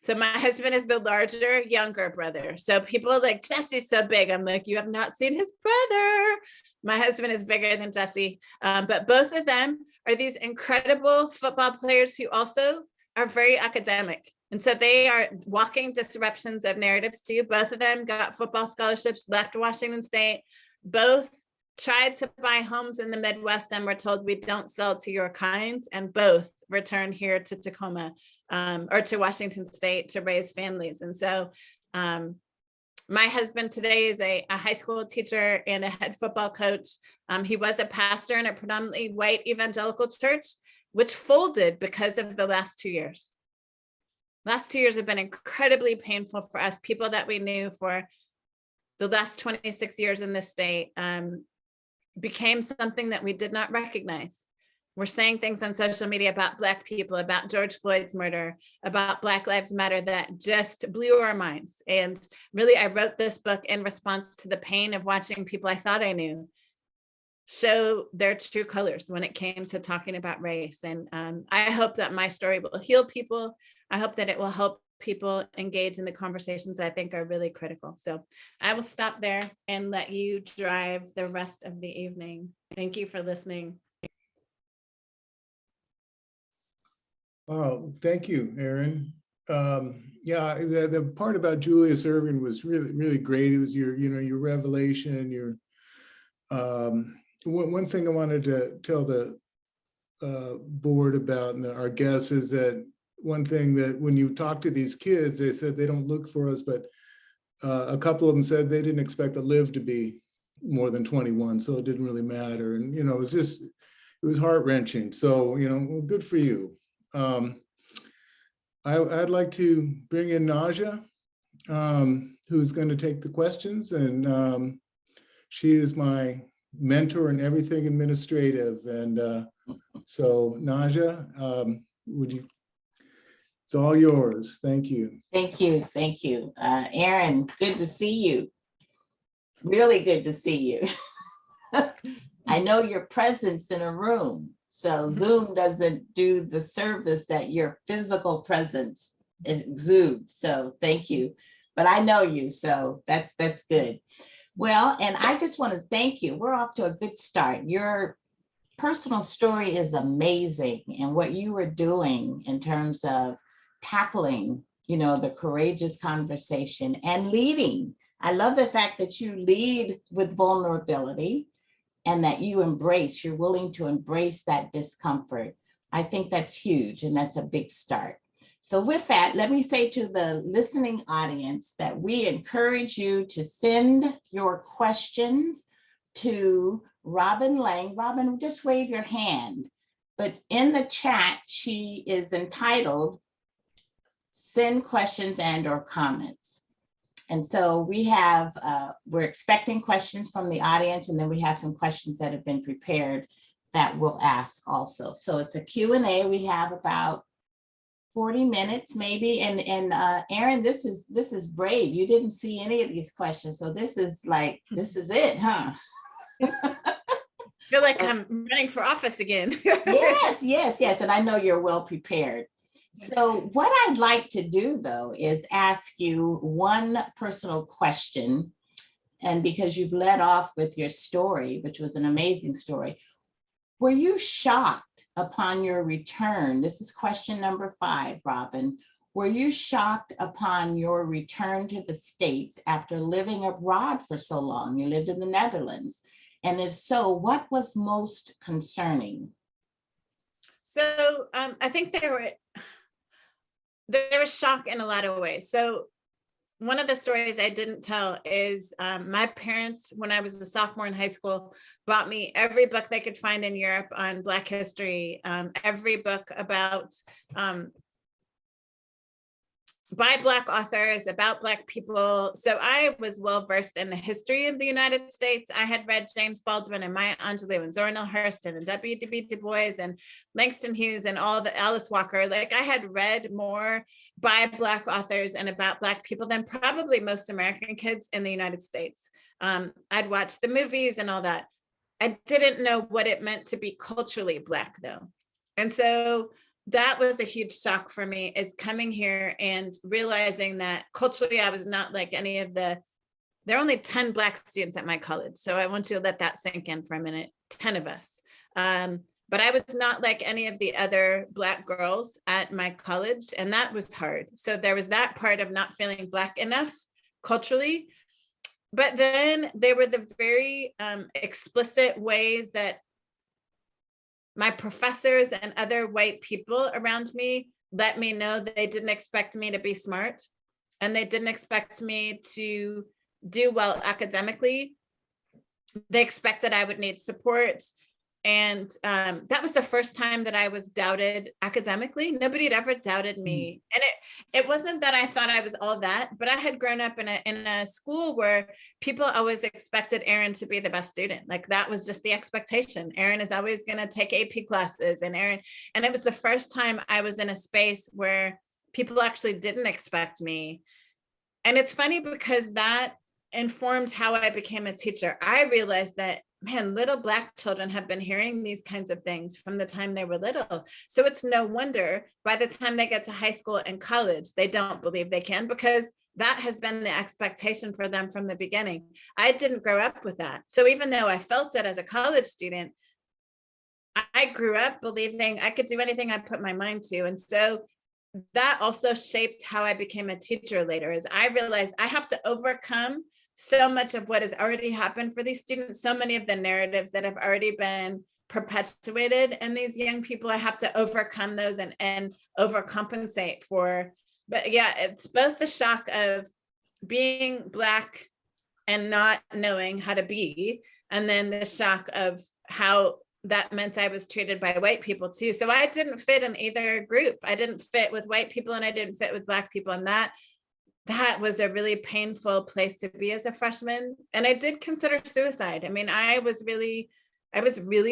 So my husband is the larger, younger brother. So people are like, "Jesse's so big." I'm like, "You have not seen his brother." My husband is bigger than Jesse. But both of them are these incredible football players who also are very academic. And so they are walking disruptions of narratives too. Both of them got football scholarships, left Washington State. Both tried to buy homes in the Midwest and were told, "We don't sell to your kind." And both returned here to Tacoma or to Washington State to raise families. And so my husband today is a high school teacher and a head football coach. He was a pastor in a predominantly white evangelical church, which folded because of the last 2 years. Last 2 years have been incredibly painful for us, people that we knew for the last 26 years in this state, became something that we did not recognize. We're saying things on social media about Black people, about George Floyd's murder, about Black Lives Matter that just blew our minds. And really, I wrote this book in response to the pain of watching people I thought I knew show their true colors when it came to talking about race. And I hope that my story will heal people. I hope that it will help people engage in the conversations I think are really critical. So I will stop there and let you drive the rest of the evening. Thank you for listening. Oh, thank you, Erin. Yeah, the part about Julius Erving was really, really great. It was your revelation, one thing I wanted to tell the board about and our guests is that one thing that when you talk to these kids, they said they don't look for us, but a couple of them said they didn't expect to live to be more than 21, so it didn't really matter. And, it was heart-wrenching. So, good for you. I'd like to bring in Naja, who's going to take the questions. And she is my mentor in everything administrative. And so Naja, it's all yours. Thank you. Thank you. Thank you. Erin, good to see you. Really good to see you. I know your presence in a room, so Zoom doesn't do the service that your physical presence exudes. So thank you. But I know you, so that's good. Well, and I just want to thank you. We're off to a good start. Your personal story is amazing, and what you were doing in terms of tackling, the courageous conversation and leading. I love the fact that you lead with vulnerability and that you're willing to embrace that discomfort. I think that's huge, and that's a big start. So with that, let me say to the listening audience that we encourage you to send your questions to Robin Lang. Robin, just wave your hand. But in the chat, she is entitled Send Questions and/or Comments. And so we're expecting questions from the audience, and then we have some questions that have been prepared that we'll ask also. So it's a Q&A. We have about 40 minutes maybe. And Erin, this is brave. You didn't see any of these questions. So this is it, huh? I feel like I'm running for office again. Yes. And I know you're well prepared. So what I'd like to do, though, is ask you one personal question. And because you've led off with your story, which was an amazing story, were you shocked upon your return? This is question number 5, Robin. Were you shocked upon your return to the States after living abroad for so long? You lived in the Netherlands. And if so, what was most concerning? So I think there was shock in a lot of ways. So one of the stories I didn't tell is my parents, when I was a sophomore in high school, bought me every book they could find in Europe on Black history, every book about by Black authors, about Black people. So I was well versed in the history of the United States. I had read James Baldwin and Maya Angelou and Zora Neale Hurston and W.E.B. Du Bois and Langston Hughes and all the Alice Walker. Like I had read more by Black authors and about Black people than probably most American kids in the United States. I'd watched the movies and all that. I didn't know what it meant to be culturally Black though. And so that was a huge shock for me, is coming here and realizing that culturally I was not like any of there are only 10 Black students at my college. So I want you to let that sink in for a minute, 10 of us. But I was not like any of the other Black girls at my college, and that was hard. So there was that part of not feeling Black enough culturally. But then there were the very explicit ways that my professors and other white people around me let me know that they didn't expect me to be smart, and they didn't expect me to do well academically. They expected I would need support. And that was the first time that I was doubted academically. Nobody had ever doubted me. And it wasn't that I thought I was all that, but I had grown up in a school where people always expected Erin to be the best student. Like that was just the expectation. Erin is always going to take AP classes, and it was the first time I was in a space where people actually didn't expect me. And it's funny because that informed how I became a teacher. I realized that, man, little Black children have been hearing these kinds of things from the time they were little. So it's no wonder by the time they get to high school and college, they don't believe they can, because that has been the expectation for them from the beginning. I didn't grow up with that. So even though I felt it as a college student, I grew up believing I could do anything I put my mind to. And so that also shaped how I became a teacher later, as I realized I have to overcome so much of what has already happened for these students, so many of the narratives that have already been perpetuated in these young people. I have to overcome those and overcompensate for. But yeah, it's both the shock of being Black and not knowing how to be, and then the shock of how that meant I was treated by white people too. So I didn't fit in either group. I didn't fit with white people and I didn't fit with Black people. And that was a really painful place to be as a freshman. And I did consider suicide. I mean, I was really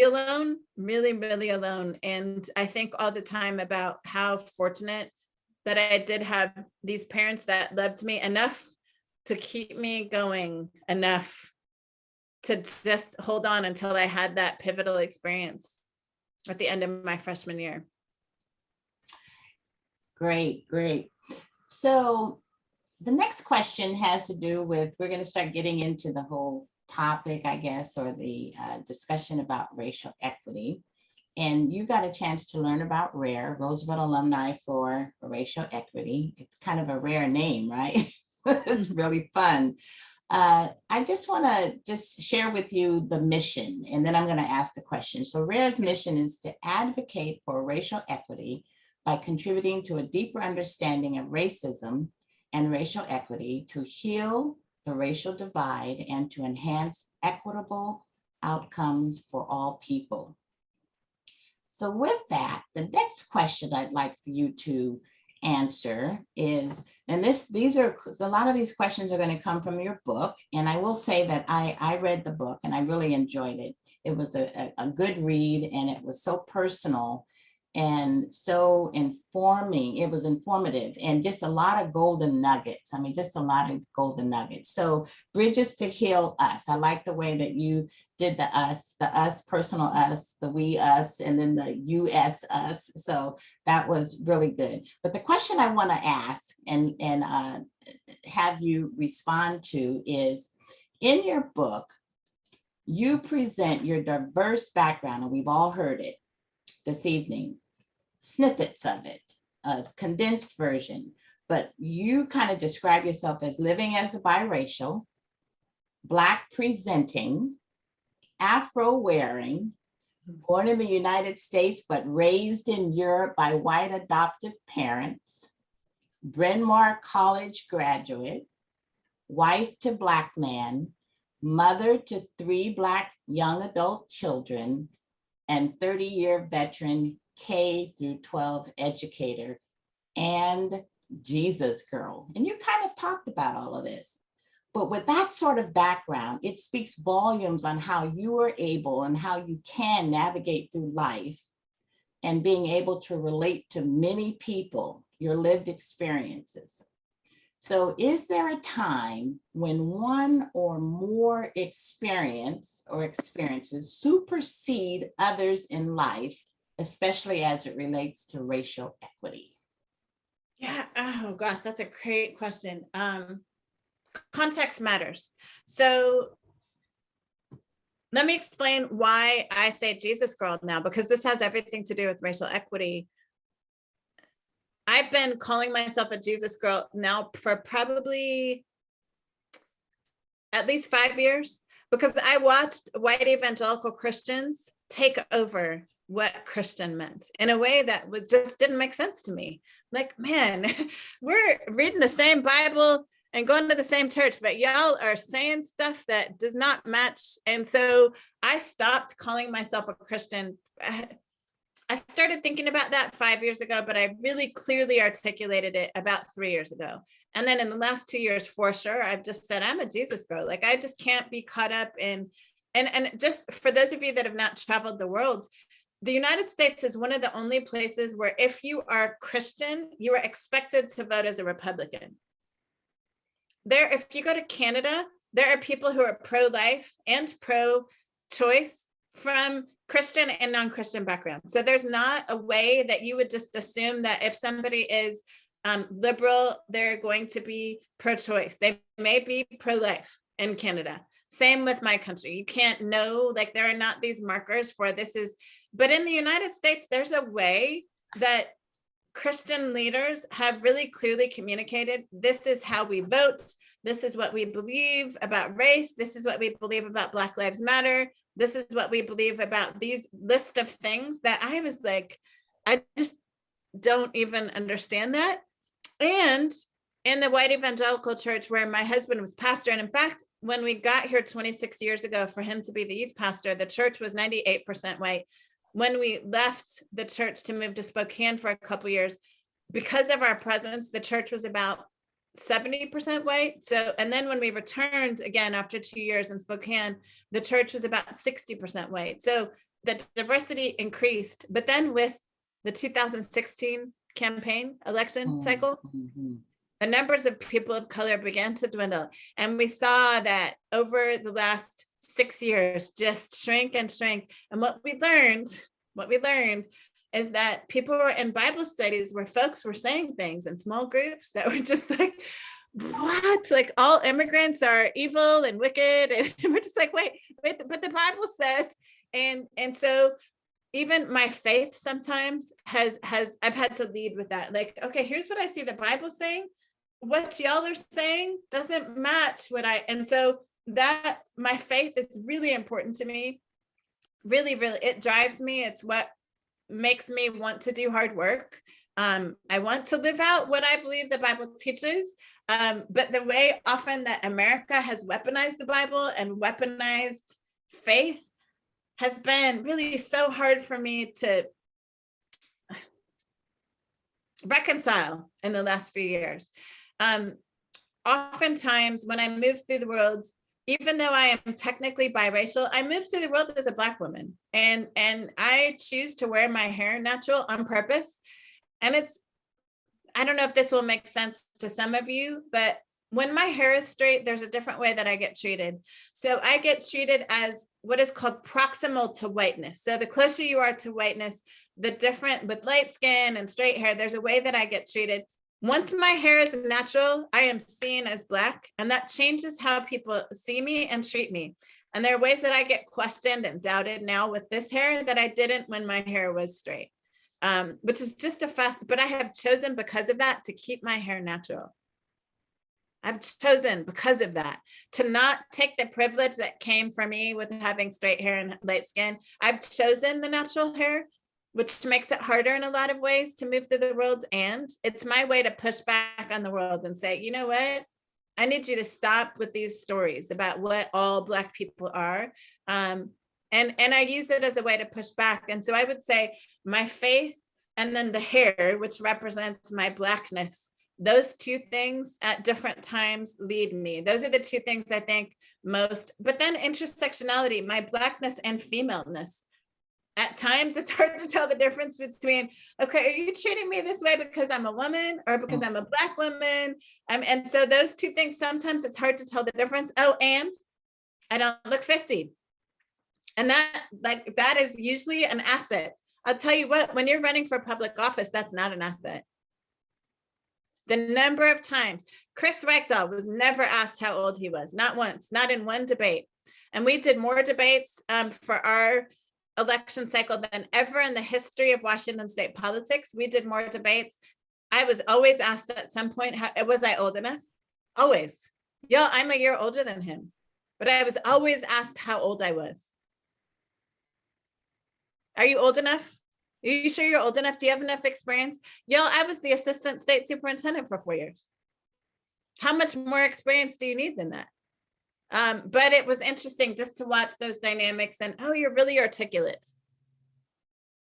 alone, really, really alone. And I think all the time about how fortunate that I did have these parents that loved me enough to keep me going, enough to just hold on until I had that pivotal experience at the end of my freshman year. Great, great. So the next question has to do with, we're going to start getting into the whole topic, I guess, or the discussion about racial equity. And you got a chance to learn about RARE, Roosevelt Alumni for Racial Equity. It's kind of a rare name, right? It's really fun. I just want to just share with you the mission, and then I'm going to ask the question. So RARE's mission is to advocate for racial equity by contributing to a deeper understanding of racism and racial equity, to heal the racial divide and to enhance equitable outcomes for all people. So with that, the next question I'd like for you to answer is, and these are, a lot of these questions are going to come from your book. And I will say that I read the book and I really enjoyed it. It was a good read, and it was so personal and so informing. It was informative and just a lot of golden nuggets. I mean, just a lot of golden nuggets. So Bridges to Heal Us. I like the way that you did the us, personal us, the we us, and then the US us. So that was really good. But the question I want to ask and have you respond to is, in your book, you present your diverse background, and we've all heard it this evening, snippets of it, a condensed version, but you kind of describe yourself as living as a biracial, Black presenting, Afro wearing, born in the United States, but raised in Europe by white adoptive parents, Bryn Mawr College graduate, wife to Black man, mother to 3 Black young adult children, and 30-year veteran K through 12 educator, and Jesus girl. And you kind of talked about all of this. But with that sort of background, it speaks volumes on how you are able and how you can navigate through life and being able to relate to many people, your lived experiences. So is there a time when one or more experiences supersede others in life, especially as it relates to racial equity? Yeah, oh gosh, that's a great question. Context matters. So let me explain why I say Jesus girl now, because this has everything to do with racial equity. I've been calling myself a Jesus girl now for probably at least 5 years, because I watched white evangelical Christians take over what Christian meant in a way that just didn't make sense to me. Like, man, we're reading the same Bible. and going to the same church, but y'all are saying stuff that does not match. And so I stopped calling myself a Christian. I started thinking about that 5 years ago, but I really clearly articulated it about 3 years ago. And then in the last 2 years, for sure, I've just said, I'm a Jesus girl. Like, I just can't be caught up in, and just for those of you that have not traveled the world, the United States is one of the only places where if you are Christian, you are expected to vote as a Republican. There, if you go to Canada, there are people who are pro-life and pro-choice from Christian and non-Christian backgrounds. So there's not a way that you would just assume that if somebody is liberal, they're going to be pro-choice. They may be pro-life in Canada. Same with my country. You can't know, like, there are not these markers for this is, but in the United States, there's a way that Christian leaders have really clearly communicated, this is how we vote. This is what we believe about race. This is what we believe about Black Lives Matter. This is what we believe about these list of things that I was like, I just don't even understand that. And in the white evangelical church where my husband was pastor, and in fact, when we got here 26 years ago for him to be the youth pastor, the church was 98% white. When we left the church to move to Spokane for a couple of years, because of our presence, the church was about 70% white. So, and then when we returned again after 2 years in Spokane, the church was about 60% white. So the diversity increased. But then with the 2016 campaign election cycle, the numbers of people of color began to dwindle. And we saw that over the last 6 years, just shrink and shrink. And what we learned is that people were in Bible studies where folks were saying things in small groups that were just like, what? Like, all immigrants are evil and wicked. And we're just like, wait, but the Bible says, and so even my faith sometimes I've had to lead with that. Like, okay, here's what I see the Bible saying. What y'all are saying doesn't match what and so that my faith is really important to me. Really, really, it drives me. It's what makes me want to do hard work. I want to live out what I believe the Bible teaches. But the way often that America has weaponized the Bible and weaponized faith has been really so hard for me to reconcile in the last few years. Oftentimes when I move through the world, even though I am technically biracial, I move through the world as a Black woman, and I choose to wear my hair natural on purpose. And I don't know if this will make sense to some of you, but when my hair is straight, there's a different way that I get treated. So I get treated as what is called proximal to whiteness. So the closer you are to whiteness, the different, with light skin and straight hair, there's a way that I get treated. Once my hair is natural, I am seen as Black, and that changes how people see me and treat me. And there are ways that I get questioned and doubted now with this hair that I didn't when my hair was straight, which is just but I have chosen because of that to keep my hair natural. I've chosen because of that to not take the privilege that came from me with having straight hair and light skin. I've chosen the natural hair, which makes it harder in a lot of ways to move through the world. And it's my way to push back on the world and say, you know what? I need you to stop with these stories about what all Black people are. And I use it as a way to push back. And so I would say my faith and then the hair, which represents my Blackness, those two things at different times lead me. Those are the two things I think most, but then intersectionality, my Blackness and femaleness. At times it's hard to tell the difference between, okay, are you treating me this way because I'm a woman or because I'm a Black woman? And so those two things, sometimes it's hard to tell the difference. Oh, and I don't look 50. And that is usually an asset. I'll tell you what, when you're running for public office, that's not an asset. The number of times Chris Reykdal was never asked how old he was, not once, not in one debate. And we did more debates for our election cycle than ever in the history of Washington state politics. We did more debates. I was always asked at some point, was I old enough? Always. Yeah, I'm a year older than him, but I was always asked how old I was. Are you old enough? Are you sure you're old enough? Do you have enough experience? I was the assistant state superintendent for 4 years. How much more experience do you need than that? But it was interesting just to watch those dynamics and, oh, you're really articulate.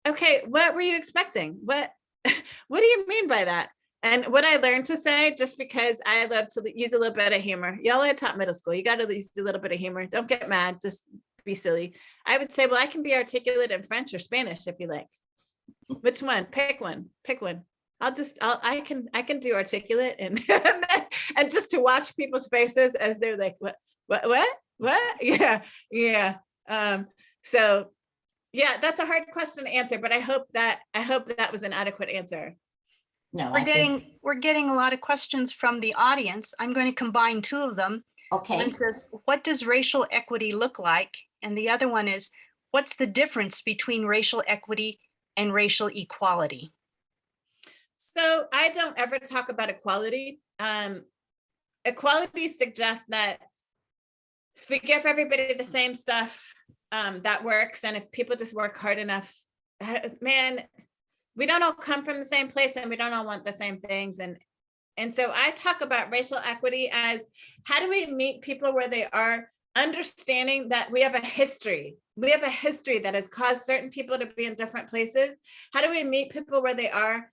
Okay, what were you expecting? What do you mean by that? And what I learned to say, just because I love to use a little bit of humor, y'all I taught middle school, you got to use a little bit of humor. Don't get mad, just be silly. I would say, well, I can be articulate in French or Spanish if you like. Which one? Pick one. Pick one. I can do articulate and and just to watch people's faces as they're like, what? Yeah. So yeah, that's a hard question to answer, but I hope that was an adequate answer. No, We're getting a lot of questions from the audience. I'm going to combine two of them. okay. One says, what does racial equity look like? And the other one is, what's the difference between racial equity and racial equality? So I don't ever talk about equality. Equality suggests that if we give everybody the same stuff, that works. And if people just work hard enough, man, we don't all come from the same place and we don't all want the same things. And so I talk about racial equity as how do we meet people where they are, understanding that we have a history. We have a history that has caused certain people to be in different places. How do we meet people where they are,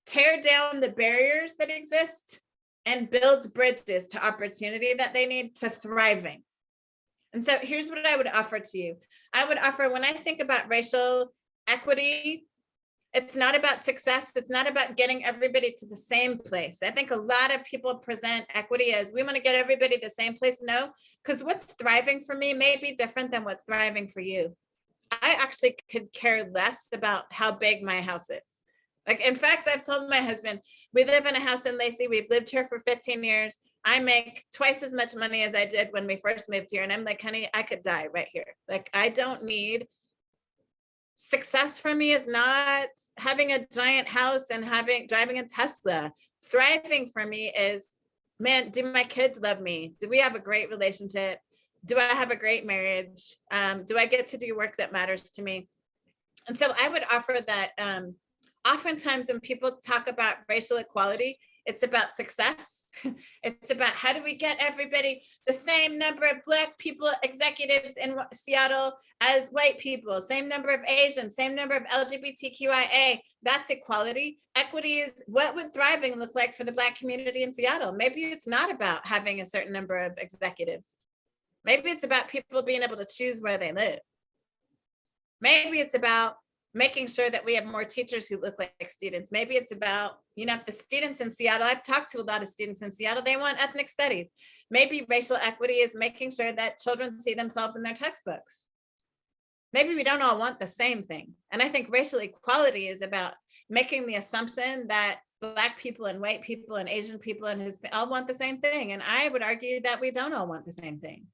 tear down the barriers that exist and build bridges to opportunity that they need to thriving? And so here's what I would offer to you. I would offer, when I think about racial equity, it's not about success. It's not about getting everybody to the same place. I think a lot of people present equity as we want to get everybody the same place. No, because what's thriving for me may be different than what's thriving for you. I actually could care less about how big my house is. Like, in fact, I've told my husband, we live in a house in Lacey. We've lived here for 15 years. I make twice as much money as I did when we first moved here. And I'm like, honey, I could die right here. Like, I don't need, success for me is not having a giant house and driving a Tesla. Thriving for me is, man, do my kids love me? Do we have a great relationship? Do I have a great marriage? Do I get to do work that matters to me? And so I would offer that oftentimes when people talk about racial equality, it's about success. It's about how do we get everybody the same number of Black people executives in Seattle as white people, same number of Asians, same number of LGBTQIA. That's equality. Equity is what would thriving look like for the Black community in Seattle. Maybe it's not about having a certain number of executives. Maybe it's about people being able to choose where they live. Maybe it's about making sure that we have more teachers who look like students. Maybe it's about, if the students in Seattle, I've talked to a lot of students in Seattle, they want ethnic studies. Maybe racial equity is making sure that children see themselves in their textbooks. Maybe we don't all want the same thing. And I think racial equality is about making the assumption that Black people and white people and Asian people and Hispanic all want the same thing. And I would argue that we don't all want the same thing.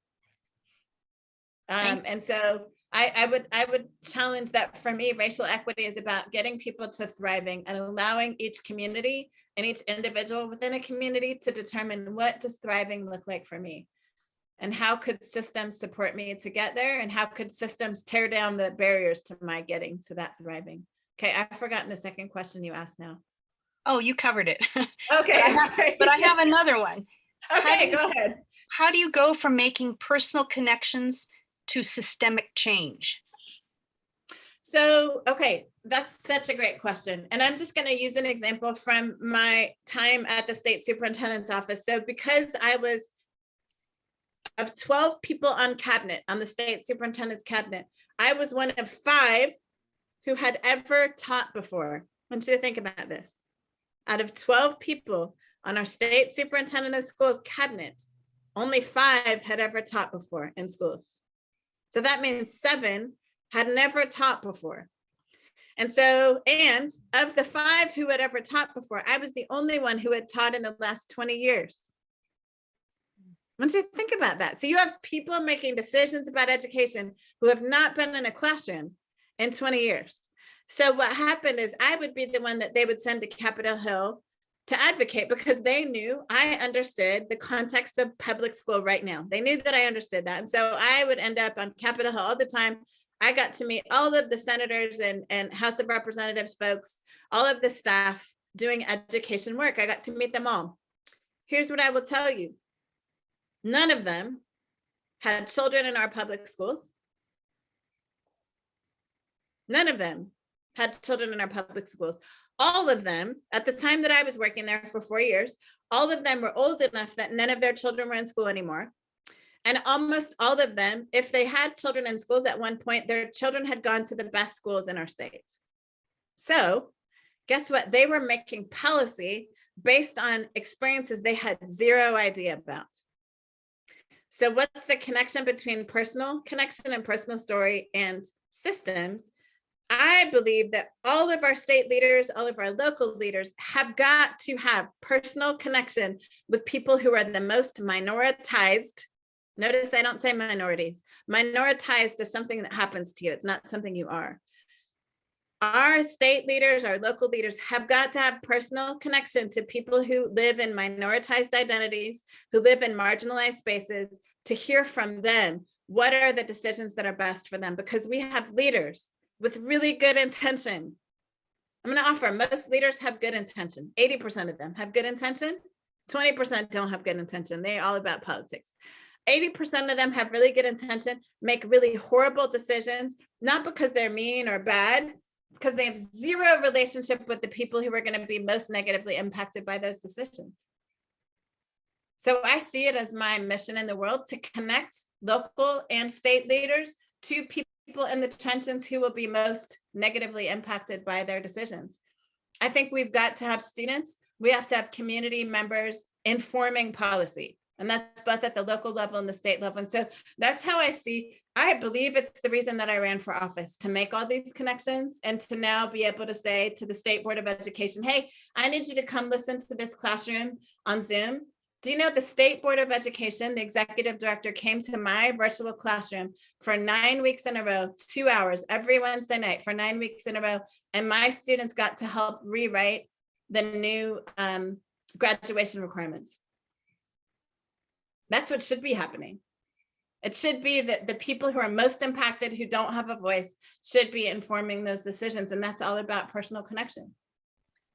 And so I would challenge that. For me, racial equity is about getting people to thriving and allowing each community and each individual within a community to determine what does thriving look like for me, and how could systems support me to get there, and how could systems tear down the barriers to my getting to that thriving. Okay, I've forgotten the second question you asked now. Oh, you covered it. Okay. But I have another one. Okay, go ahead. How do you go from making personal connections to systemic change? So, okay, that's such a great question. And I'm just going to use an example from my time at the state superintendent's office. So because I was of 12 people on the state superintendent's cabinet, I was one of 5 who had ever taught before. I want you to think about this. Out of 12 people on our state superintendent of schools cabinet, only 5 had ever taught before in schools. So that means 7 had never taught before. And of the 5 who had ever taught before, I was the only one who had taught in the last 20 years. Once you think about that, so you have people making decisions about education who have not been in a classroom in 20 years. So what happened is I would be the one that they would send to Capitol Hill to advocate, because they knew I understood the context of public school right now. They knew that I understood that. And so I would end up on Capitol Hill all the time. I got to meet all of the senators and House of Representatives folks, all of the staff doing education work. I got to meet them all. here's what I will tell you. None of them had children in our public schools. None of them had children in our public schools. All of them, at the time that I was working there for 4 years, all of them were old enough that none of their children were in school anymore. And almost all of them, if they had children in schools at one point, their children had gone to the best schools in our state. So guess what? They were making policy based on experiences they had zero idea about. So what's the connection between personal connection and personal story and systems? I believe that all of our state leaders, all of our local leaders have got to have personal connection with people who are the most minoritized. Notice I don't say minorities. Minoritized is something that happens to you. It's not something you are. Our state leaders, our local leaders have got to have personal connection to people who live in minoritized identities, who live in marginalized spaces, to hear from them what are the decisions that are best for them, because we have leaders with really good intention. I'm going to offer most leaders have good intention. 80% of them have good intention. 20% don't have good intention. They're all about politics. 80% of them have really good intention, make really horrible decisions, not because they're mean or bad, because they have zero relationship with the people who are going to be most negatively impacted by those decisions. So I see it as my mission in the world to connect local and state leaders to people in the trenches who will be most negatively impacted by their decisions. I think we've got to have students, we have to have community members informing policy. And that's both at the local level and the state level. And so that's how I believe it's the reason that I ran for office, to make all these connections and to now be able to say to the State Board of Education, hey, I need you to come listen to this classroom on Zoom. Do you know the State Board of Education, the executive director came to my virtual classroom for 9 weeks in a row, 2 hours every Wednesday night for 9 weeks in a row. And my students got to help rewrite the new graduation requirements. That's what should be happening. It should be that the people who are most impacted, who don't have a voice, should be informing those decisions. And that's all about personal connection.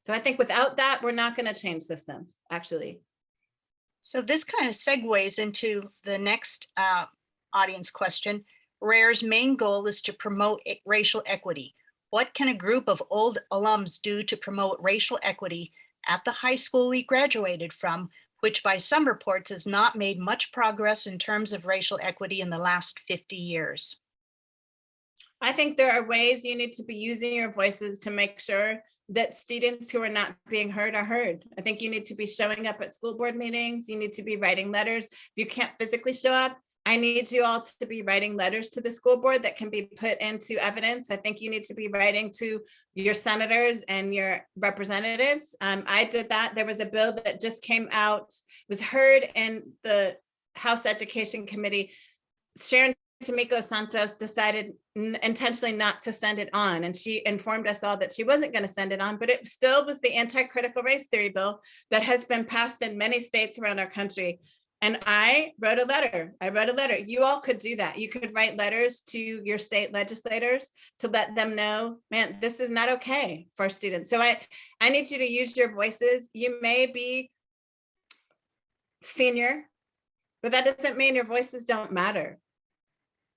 So I think without that, we're not going to change systems, actually. So this kind of segues into the next audience question. RARE's main goal is to promote racial equity. What can a group of old alums do to promote racial equity at the high school we graduated from, which by some reports has not made much progress in terms of racial equity in the last 50 years? I think there are ways you need to be using your voices to make sure that students who are not being heard are heard. I think you need to be showing up at school board meetings. You need to be writing letters. If you can't physically show up, I need you all to be writing letters to the school board that can be put into evidence. I think you need to be writing to your senators and your representatives. I did that. There was a bill that just came out, was heard in the House Education Committee. Sharon Tomiko Santos decided intentionally not to send it on, and she informed us all that she wasn't going to send it on, but it still was the anti-critical race theory bill that has been passed in many states around our country. And I wrote a letter. You all could do that. You could write letters to your state legislators to let them know, man, this is not okay for students. So I need you to use your voices. You may be senior, but that doesn't mean your voices don't matter.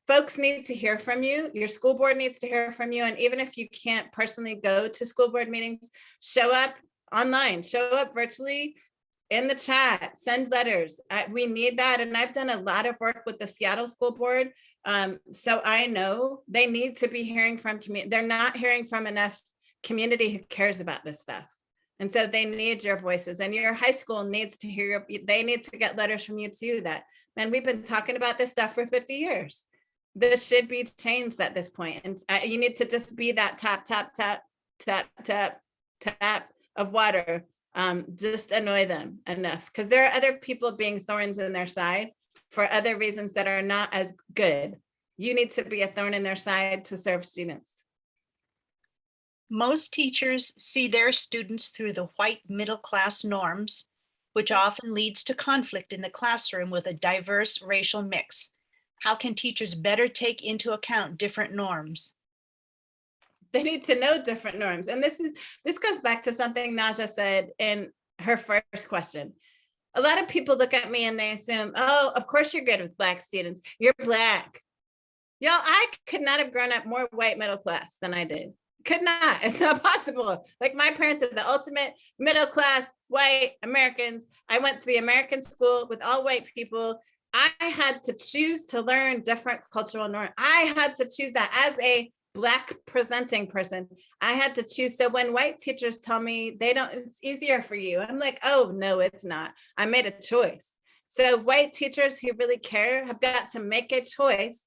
Folks need to hear from you. Your school board needs to hear from you. And even if you can't personally go to school board meetings, show up online, show up virtually, in the chat, send letters. We need that. And I've done a lot of work with the Seattle School Board. So I know they need to be hearing from community. They're not hearing from enough community who cares about this stuff. And so they need your voices, and your high school needs to hear, they need to get letters from you too, that, man, we've been talking about this stuff for 50 years. This should be changed at this point. And you need to just be that tap, tap, tap, tap, tap, tap of water. Just annoy them enough, because there are other people being thorns in their side for other reasons that are not as good. You need to be a thorn in their side to serve students. Most teachers see their students through the white middle class norms, which often leads to conflict in the classroom with a diverse racial mix. How can teachers better take into account different norms? They need to know different norms. And this goes back to something Naja said in her first question. A lot of people look at me and they assume, oh, of course you're good with Black students. You're Black. Y'all, I could not have grown up more white middle class than I did. Could not. It's not possible. Like my parents are the ultimate middle class white Americans. I went to the American school with all white people. I had to choose to learn different cultural norms. I had to choose that as a Black presenting person. I had to choose. So when white teachers tell me it's easier for you, I'm like, oh, no, it's not. I made a choice. So white teachers who really care have got to make a choice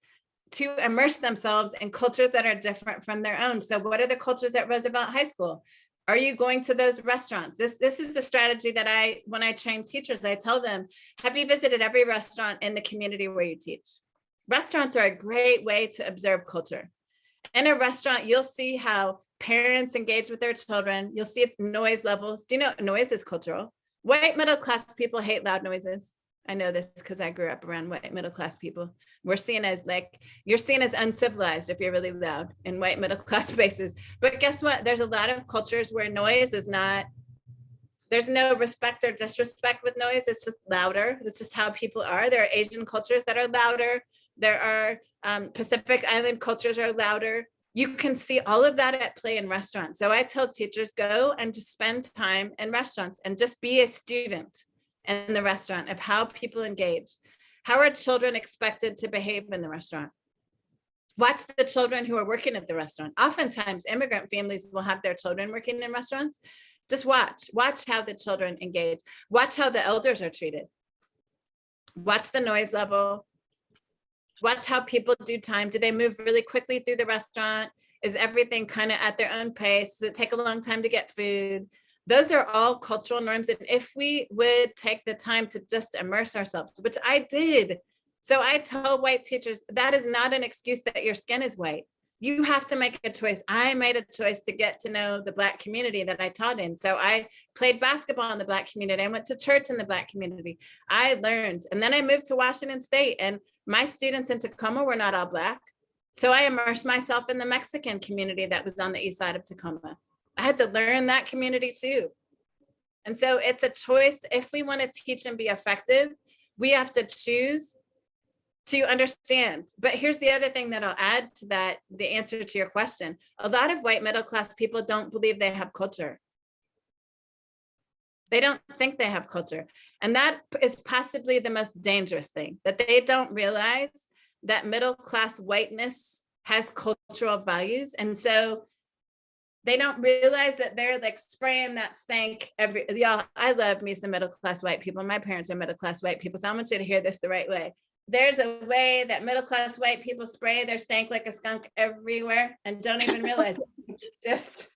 to immerse themselves in cultures that are different from their own. So what are the cultures at Roosevelt High School? Are you going to those restaurants? This is a strategy that when I train teachers, I tell them, have you visited every restaurant in the community where you teach? Restaurants are a great way to observe culture. In a restaurant, you'll see how parents engage with their children. You'll see noise levels. Do you know noise is cultural? White middle class people hate loud noises. I know this because I grew up around white middle class people. We're seen as you're seen as uncivilized if you're really loud in white middle class spaces. But guess what? There's a lot of cultures where noise is not, there's no respect or disrespect with noise. It's just louder. It's just how people are. There are Asian cultures that are louder. There are Pacific Island cultures are louder. You can see all of that at play in restaurants. So I tell teachers, go and just spend time in restaurants and just be a student in the restaurant of how people engage. How are children expected to behave in the restaurant? Watch the children who are working at the restaurant. Oftentimes, immigrant families will have their children working in restaurants. Just watch how the children engage. Watch how the elders are treated. Watch the noise level. Watch how people do time. Do they move really quickly through the restaurant? Is everything kind of at their own pace? Does it take a long time to get food? Those are all cultural norms. And if we would take the time to just immerse ourselves, which I did. So I tell white teachers, that is not an excuse that your skin is white. You have to make a choice. I made a choice to get to know the Black community that I taught in. So I played basketball in the Black community. I went to church in the Black community. I learned. And then I moved to Washington State, and my students in Tacoma were not all Black. So I immersed myself in the Mexican community that was on the east side of Tacoma. I had to learn that community too. And so it's a choice. If we want to teach and be effective, we have to choose to understand. But here's the other thing that I'll add to that, the answer to your question. A lot of white middle class people don't believe they have culture. They don't think they have culture. And that is possibly the most dangerous thing, that they don't realize that middle class whiteness has cultural values. And so they don't realize that they're like spraying that stank y'all, I love me some middle class white people. My parents are middle class white people. So I want you to hear this the right way. There's a way that middle class white people spray their stank like a skunk everywhere and don't even realize it. It's just,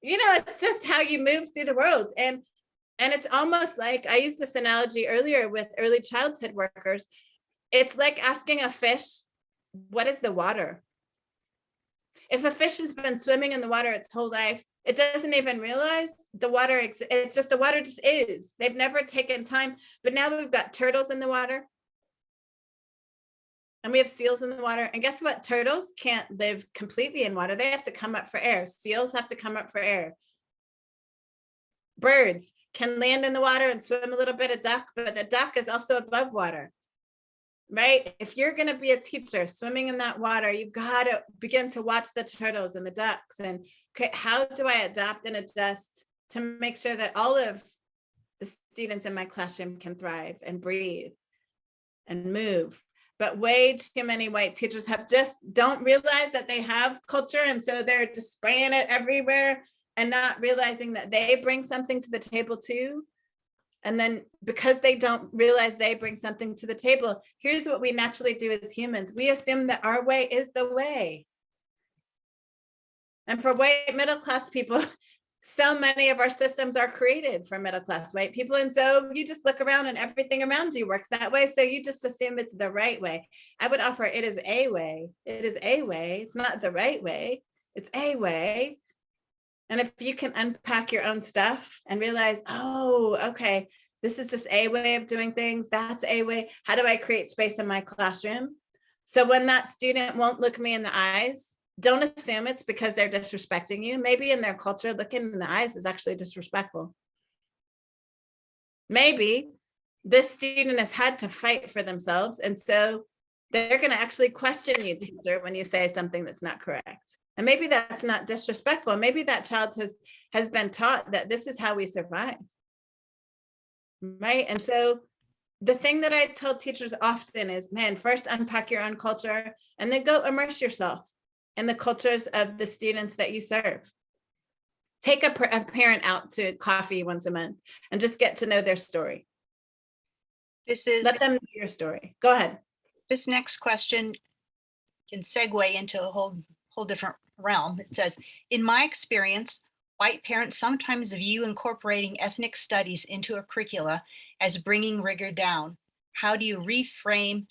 you know, it's just how you move through the world. And it's almost like, I used this analogy earlier with early childhood workers. It's like asking a fish, what is the water? If a fish has been swimming in the water its whole life, it doesn't even realize the water, it's just the water just is. They've never taken time, but now we've got turtles in the water and we have seals in the water. And guess what? Turtles can't live completely in water. They have to come up for air. Seals have to come up for air. Birds can land in the water and swim a little bit of duck, but the duck is also above water. Right? If you're going to be a teacher swimming in that water, you've got to begin to watch the turtles and the ducks and okay, how do I adapt and adjust to make sure that all of the students in my classroom can thrive and breathe and move. But way too many white teachers don't realize that they have culture. And so they're just spraying it everywhere and not realizing that they bring something to the table too. And then because they don't realize they bring something to the table, here's what we naturally do as humans. We assume that our way is the way. And for white middle class people, so many of our systems are created for middle class white people. And so you just look around and everything around you works that way. So you just assume it's the right way. I would offer it is a way. It is a way. It's not the right way. It's a way. And if you can unpack your own stuff and realize, oh, okay, this is just a way of doing things. That's a way. How do I create space in my classroom? So when that student won't look me in the eyes, don't assume it's because they're disrespecting you. Maybe in their culture, looking in the eyes is actually disrespectful. Maybe this student has had to fight for themselves. And so they're going to actually question you, teacher, when you say something that's not correct. And maybe that's not disrespectful. Maybe that child has been taught that this is how we survive. Right. And so the thing that I tell teachers often is, man, first unpack your own culture and then go immerse yourself in the cultures of the students that you serve. Take a parent out to coffee once a month and just get to know their story. Let them know your story. Go ahead. This next question can segue into a whole different realm. It says, in my experience, white parents sometimes view incorporating ethnic studies into a curricula as bringing rigor down. How do you reframe,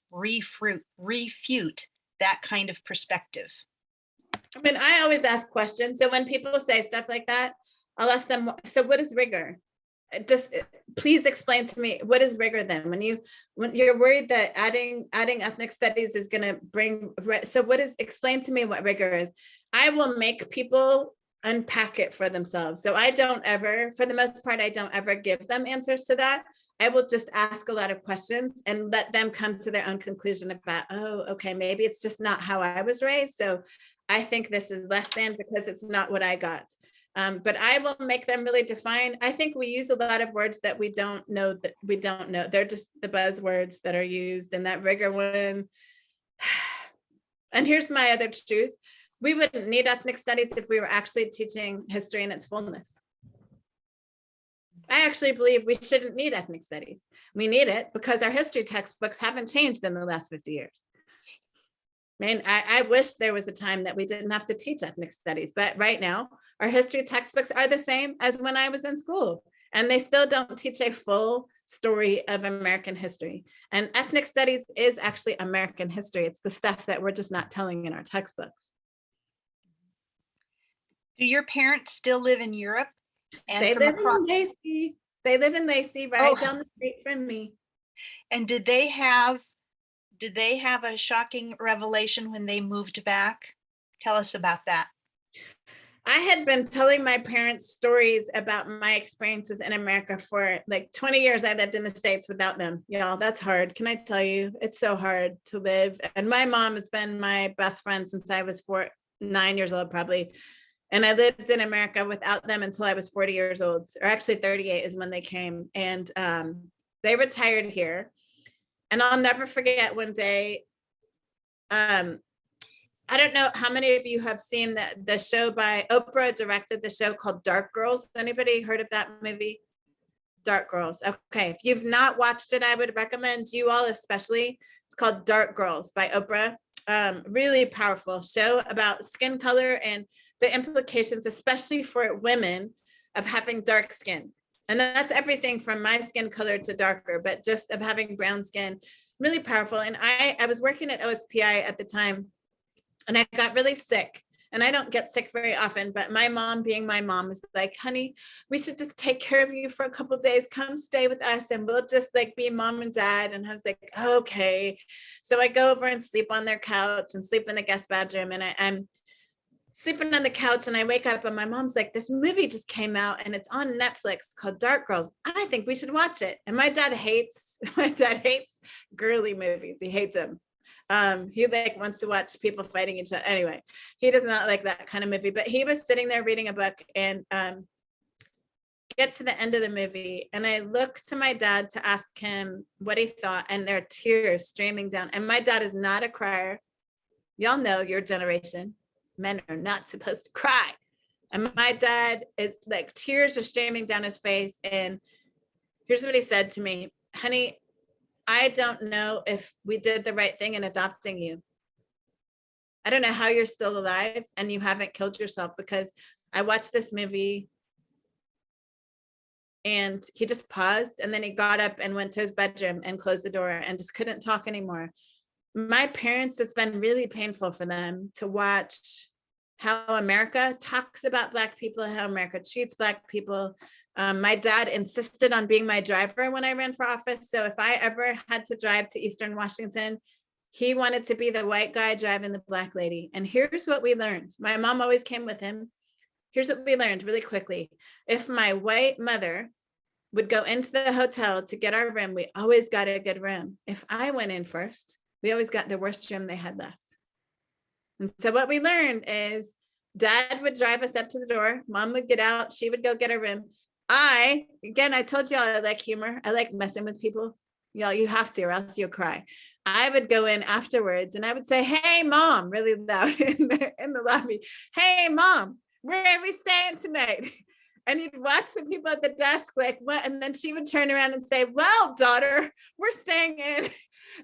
refute that kind of perspective? I mean, I always ask questions. So when people say stuff like that, I'll ask them, so what is rigor? Please explain to me, what is rigor then? When you're worried that adding ethnic studies is going to bring, so explain to me what rigor is. I will make people unpack it for themselves. So I don't ever, for the most part, I don't ever give them answers to that. I will just ask a lot of questions and let them come to their own conclusion about, oh, okay, maybe it's just not how I was raised. So I think this is less than because it's not what I got. But I will make them really define. I think we use a lot of words that we don't know. They're just the buzzwords that are used, and that rigor one. And here's my other truth. We wouldn't need ethnic studies if we were actually teaching history in its fullness. I actually believe we shouldn't need ethnic studies. We need it because our history textbooks haven't changed in the last 50 years. Man, I wish there was a time that we didn't have to teach ethnic studies, but right now our history textbooks are the same as when I was in school, and they still don't teach a full story of American history. And ethnic studies is actually American history. It's the stuff that we're just not telling in our textbooks. Do your parents still live in Europe? And they live in Lacey. They live in Lacey, right down the street from me. And did they have a shocking revelation when they moved back? Tell us about that. I had been telling my parents stories about my experiences in America for like 20 years. I lived in the States without them. Y'all, that's hard. Can I tell you? It's so hard to live. And my mom has been my best friend since I was 9 years old, probably. And I lived in America without them until I was 40 years old, or actually 38 is when they came. And they retired here. And I'll never forget one day, I don't know how many of you have seen the show by Oprah directed the show called Dark Girls. Anybody heard of that movie? Dark Girls. Okay, if you've not watched it, I would recommend you all especially. It's called Dark Girls by Oprah. Really powerful show about skin color and the implications, especially for women, of having dark skin. And that's everything from my skin color to darker, but just of having brown skin, really powerful. And I was working at OSPI at the time, and I got really sick. And I don't get sick very often, but my mom, being my mom, was like, honey, we should just take care of you for a couple of days. Come stay with us and we'll just like be mom and dad. And I was like, okay. So I go over and sleep on their couch and sleep in the guest bedroom. And I'm sleeping on the couch and I wake up and my mom's like, this movie just came out and it's on Netflix called Dark Girls. I think we should watch it. And my dad hates girly movies. He hates them. He like wants to watch people fighting each other. Anyway, he does not like that kind of movie, but he was sitting there reading a book and get to the end of the movie. And I look to my dad to ask him what he thought, and there are tears streaming down. And my dad is not a crier. Y'all know your generation. Men are not supposed to cry. And my dad is like, tears are streaming down his face. And here's what he said to me, honey, I don't know if we did the right thing in adopting you. I don't know how you're still alive and you haven't killed yourself, because I watched this movie. And he just paused, and then he got up and went to his bedroom and closed the door and just couldn't talk anymore. My parents, it's been really painful for them to watch how America talks about Black people, how America treats Black people. My dad insisted on being my driver when I ran for office. So if I ever had to drive to Eastern Washington, he wanted to be the white guy driving the Black lady. And here's what we learned. My mom always came with him. Here's what we learned really quickly. If my white mother would go into the hotel to get our room. We always got a good room. If I went in first, we always got the worst room they had left. And so what we learned is Dad would drive us up to the door. Mom would get out. She would go get her room. I told y'all I like humor. I like messing with people. Y'all, you have to, or else you'll cry. I would go in afterwards and I would say, "Hey, Mom," really loud in the lobby. "Hey, Mom, where are we staying tonight?" And you'd watch the people at the desk like, "What?" And then she would turn around and say, "Well, daughter, we're staying in."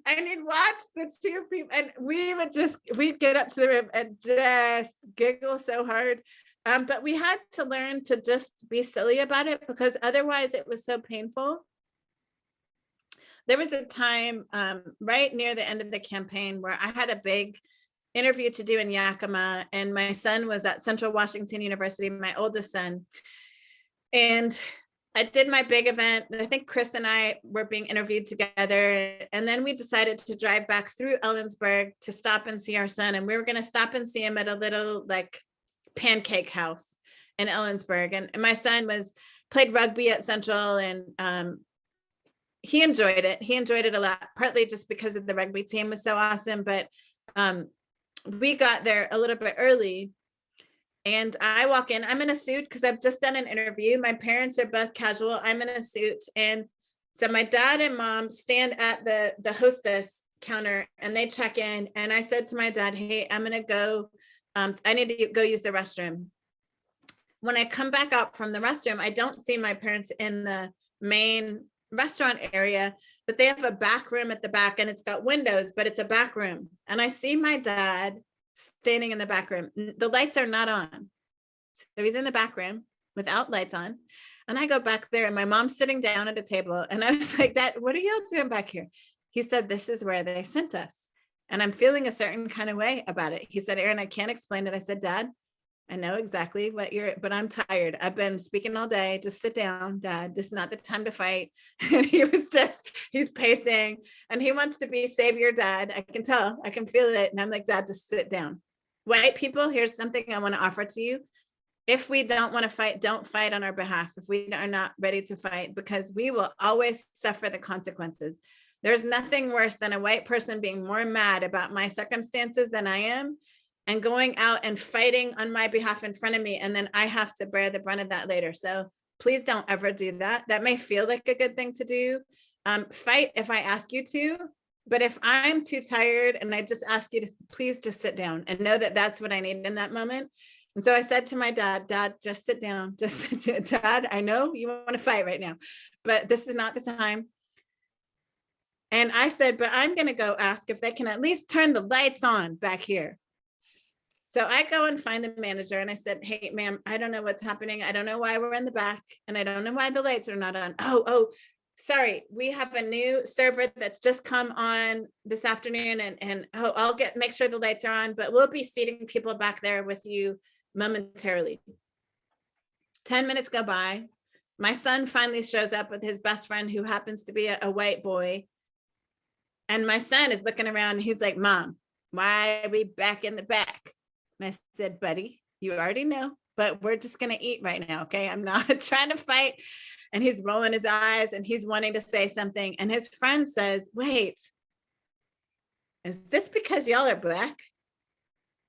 And you'd watch the two people and we'd get up to the room and just giggle so hard. But we had to learn to just be silly about it because otherwise it was so painful. There was a time right near the end of the campaign where I had a big interview to do in Yakima, and my son was at Central Washington University, my oldest son. And I did my big event. I think Chris and I were being interviewed together. And then we decided to drive back through Ellensburg to stop and see our son. And we were going to stop and see him at a little like pancake house in Ellensburg. And my son played rugby at Central, and he enjoyed it. He enjoyed it a lot, partly just because of the rugby team was so awesome. But we got there a little bit early. And I walk in, I'm in a suit because I've just done an interview. My parents are both casual. I'm in a suit. And so my dad and mom stand at the hostess counter and they check in. And I said to my dad, "Hey, I'm going to go. I need to go use the restroom." When I come back out from the restroom, I don't see my parents in the main restaurant area, but they have a back room at the back and it's got windows, but it's a back room. And I see my dad standing in the back room. The lights are not on. So he's in the back room without lights on. And I go back there and my mom's sitting down at a table. And I was like, "Dad, what are y'all doing back here?" He said, "This is where they sent us. And I'm feeling a certain kind of way about it." He said, "Erin, I can't explain it." I said, "Dad, I know exactly what but I'm tired. I've been speaking all day. Just sit down, Dad. This is not the time to fight." And he's pacing and he wants to be savior dad. I can tell, I can feel it. And I'm like, "Dad, just sit down." White people, here's something I want to offer to you. If we don't want to fight, don't fight on our behalf. If we are not ready to fight, because we will always suffer the consequences. There's nothing worse than a white person being more mad about my circumstances than I am, and going out and fighting on my behalf in front of me. And then I have to bear the brunt of that later. So please don't ever do that. That may feel like a good thing to do. Fight if I ask you to, but if I'm too tired and I just ask you to please just sit down and know that that's what I need in that moment. And so I said to my dad, "Dad, just sit down. Just sit down. Dad, I know you want to fight right now, but this is not the time." And I said, "But I'm going to go ask if they can at least turn the lights on back here." So I go and find the manager and I said, "Hey, ma'am, I don't know what's happening. I don't know why we're in the back and I don't know why the lights are not on. Oh, sorry. We have a new server that's just come on this afternoon and I'll make sure the lights are on, but we'll be seating people back there with you momentarily." 10 minutes go by. My son finally shows up with his best friend who happens to be a white boy. And my son is looking around and he's like, "Mom, why are we back in the back?" And I said, "Buddy, you already know, but we're just going to eat right now. Okay. I'm not trying to fight." And he's rolling his eyes and he's wanting to say something. And his friend says, "Wait, is this because y'all are Black?"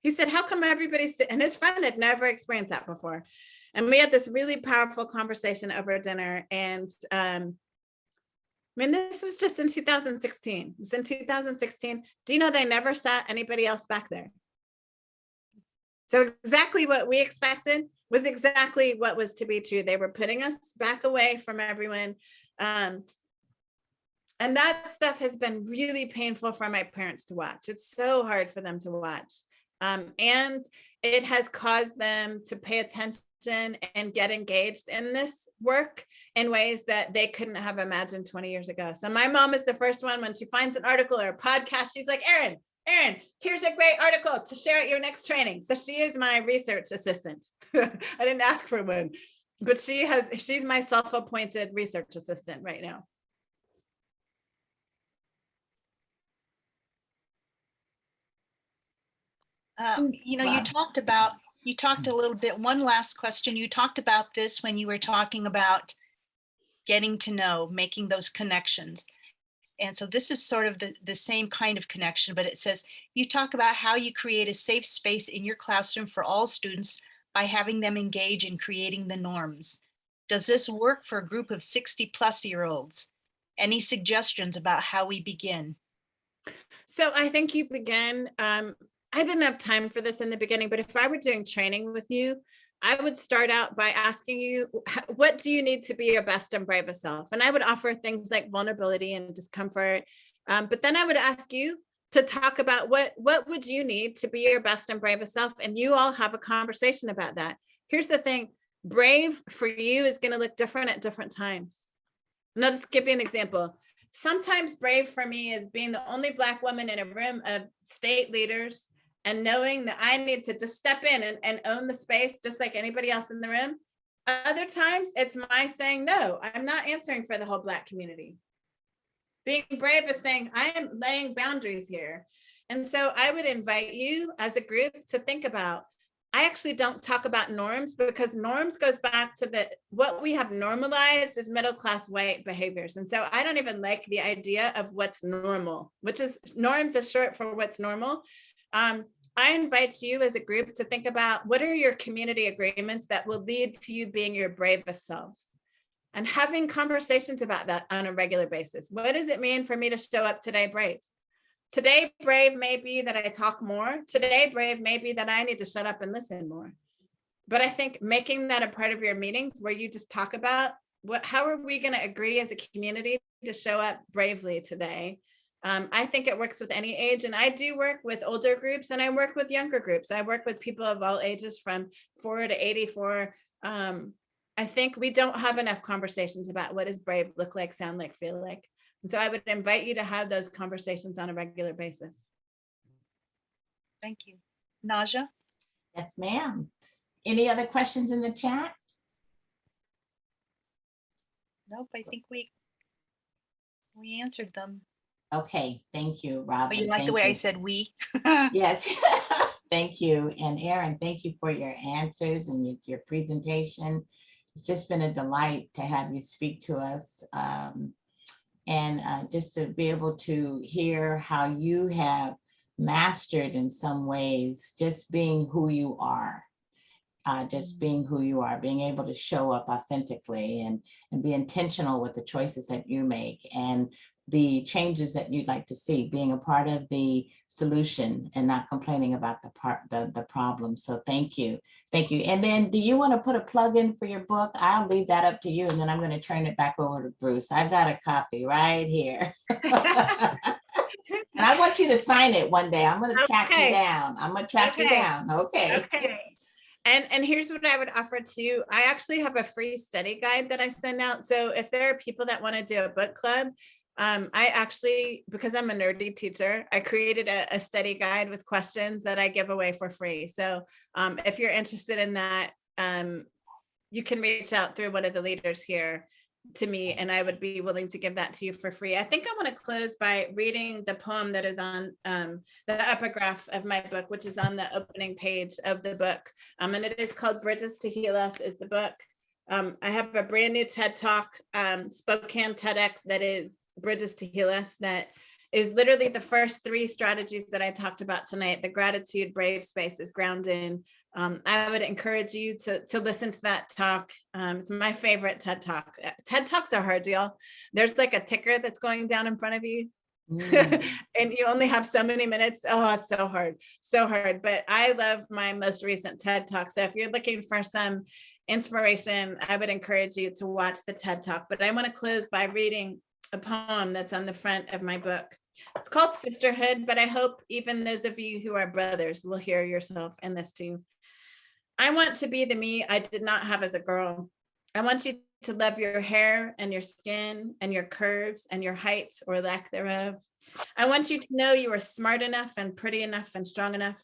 He said, "How come everybody's," and his friend had never experienced that before. And we had this really powerful conversation over dinner. And I mean, this was just in 2016. It was in 2016. Do you know they never sat anybody else back there? So exactly what we expected was exactly what was to be true. They were putting us back away from everyone. And that stuff has been really painful for my parents to watch. It's so hard for them to watch. And it has caused them to pay attention and get engaged in this work in ways that they couldn't have imagined 20 years ago. So my mom is the first one, when she finds an article or a podcast, she's like, Erin, here's a great article to share at your next training. So she is my research assistant. I didn't ask for one, but she's my self-appointed research assistant right now. You talked a little bit, one last question. You talked about this when you were talking about getting to know, making those connections. And so this is sort of the same kind of connection, but it says, you talk about how you create a safe space in your classroom for all students by having them engage in creating the norms. Does this work for a group of 60-plus-year-olds? Any suggestions about how we begin? So I think you begin, I didn't have time for this in the beginning, but if I were doing training with you, I would start out by asking you, what do you need to be your best and bravest self? And I would offer things like vulnerability and discomfort. But then I would ask you to talk about what would you need to be your best and bravest self? And you all have a conversation about that. Here's the thing, brave for you is going to look different at different times. And I'll just give you an example. Sometimes brave for me is being the only Black woman in a room of state leaders and knowing that I need to just step in and own the space just like anybody else in the room. Other times it's my saying, no, I'm not answering for the whole Black community. Being brave is saying, I am laying boundaries here. And so I would invite you as a group to think about, I actually don't talk about norms because norms goes back to what we have normalized is middle-class white behaviors. And so I don't even like the idea of what's normal, which is norms is short for what's normal. I invite you as a group to think about what are your community agreements that will lead to you being your bravest selves and having conversations about that on a regular basis. What does it mean for me to show up today brave? Today, brave may be that I talk more. Today, brave may be that I need to shut up and listen more. But I think making that a part of your meetings where you just talk about how are we going to agree as a community to show up bravely today? I think it works with any age. And I do work with older groups and I work with younger groups. I work with people of all ages from 4 to 84. I think we don't have enough conversations about what does brave look like, sound like, feel like. And so I would invite you to have those conversations on a regular basis. Thank you. Naja? Yes, ma'am. Any other questions in the chat? Nope, I think we answered them. Okay, thank you, Robin. But you like the way I said we? Yes, thank you. And Erin, thank you for your answers and your presentation. It's just been a delight to have you speak to us. And just to be able to hear how you have mastered in some ways, just being who you are. Just being who you are, being able to show up authentically and be intentional with the choices that you make and the changes that you'd like to see, being a part of the solution and not complaining about the problem. So thank you. Thank you. And then do you want to put a plug in for your book? I'll leave that up to you. And then I'm going to turn it back over to Bruce. I've got a copy right here. And I want you to sign it one day. I'm going to track you down. I'm going to track you down. Okay. And here's what I would offer too. I actually have a free study guide that I send out. So if there are people that want to do a book club, I actually, because I'm a nerdy teacher, I created a study guide with questions that I give away for free. So if you're interested in that, you can reach out through one of the leaders here to me, and I would be willing to give that to you for free. I think I want to close by reading the poem that is on the epigraph of my book, which is on the opening page of the book. And it is called Bridges to Heal Us is the book. I have a brand new TED Talk, Spokane TEDx, that is Bridges to Heal Us, that is literally the first 3 strategies that I talked about tonight. The gratitude, brave space is grounded. I would encourage you to listen to that talk. It's my favorite TED Talk. TED Talks are hard, y'all. There's like a ticker that's going down in front of you. And you only have so many minutes. Oh, it's so hard, so hard. But I love my most recent TED Talk. So if you're looking for some inspiration, I would encourage you to watch the TED Talk. But I want to close by reading a poem that's on the front of my book. It's called Sisterhood, but I hope even those of you who are brothers will hear yourself in this too. I want to be the me I did not have as a girl. I want you to love your hair and your skin and your curves and your height or lack thereof. I want you to know you are smart enough and pretty enough and strong enough.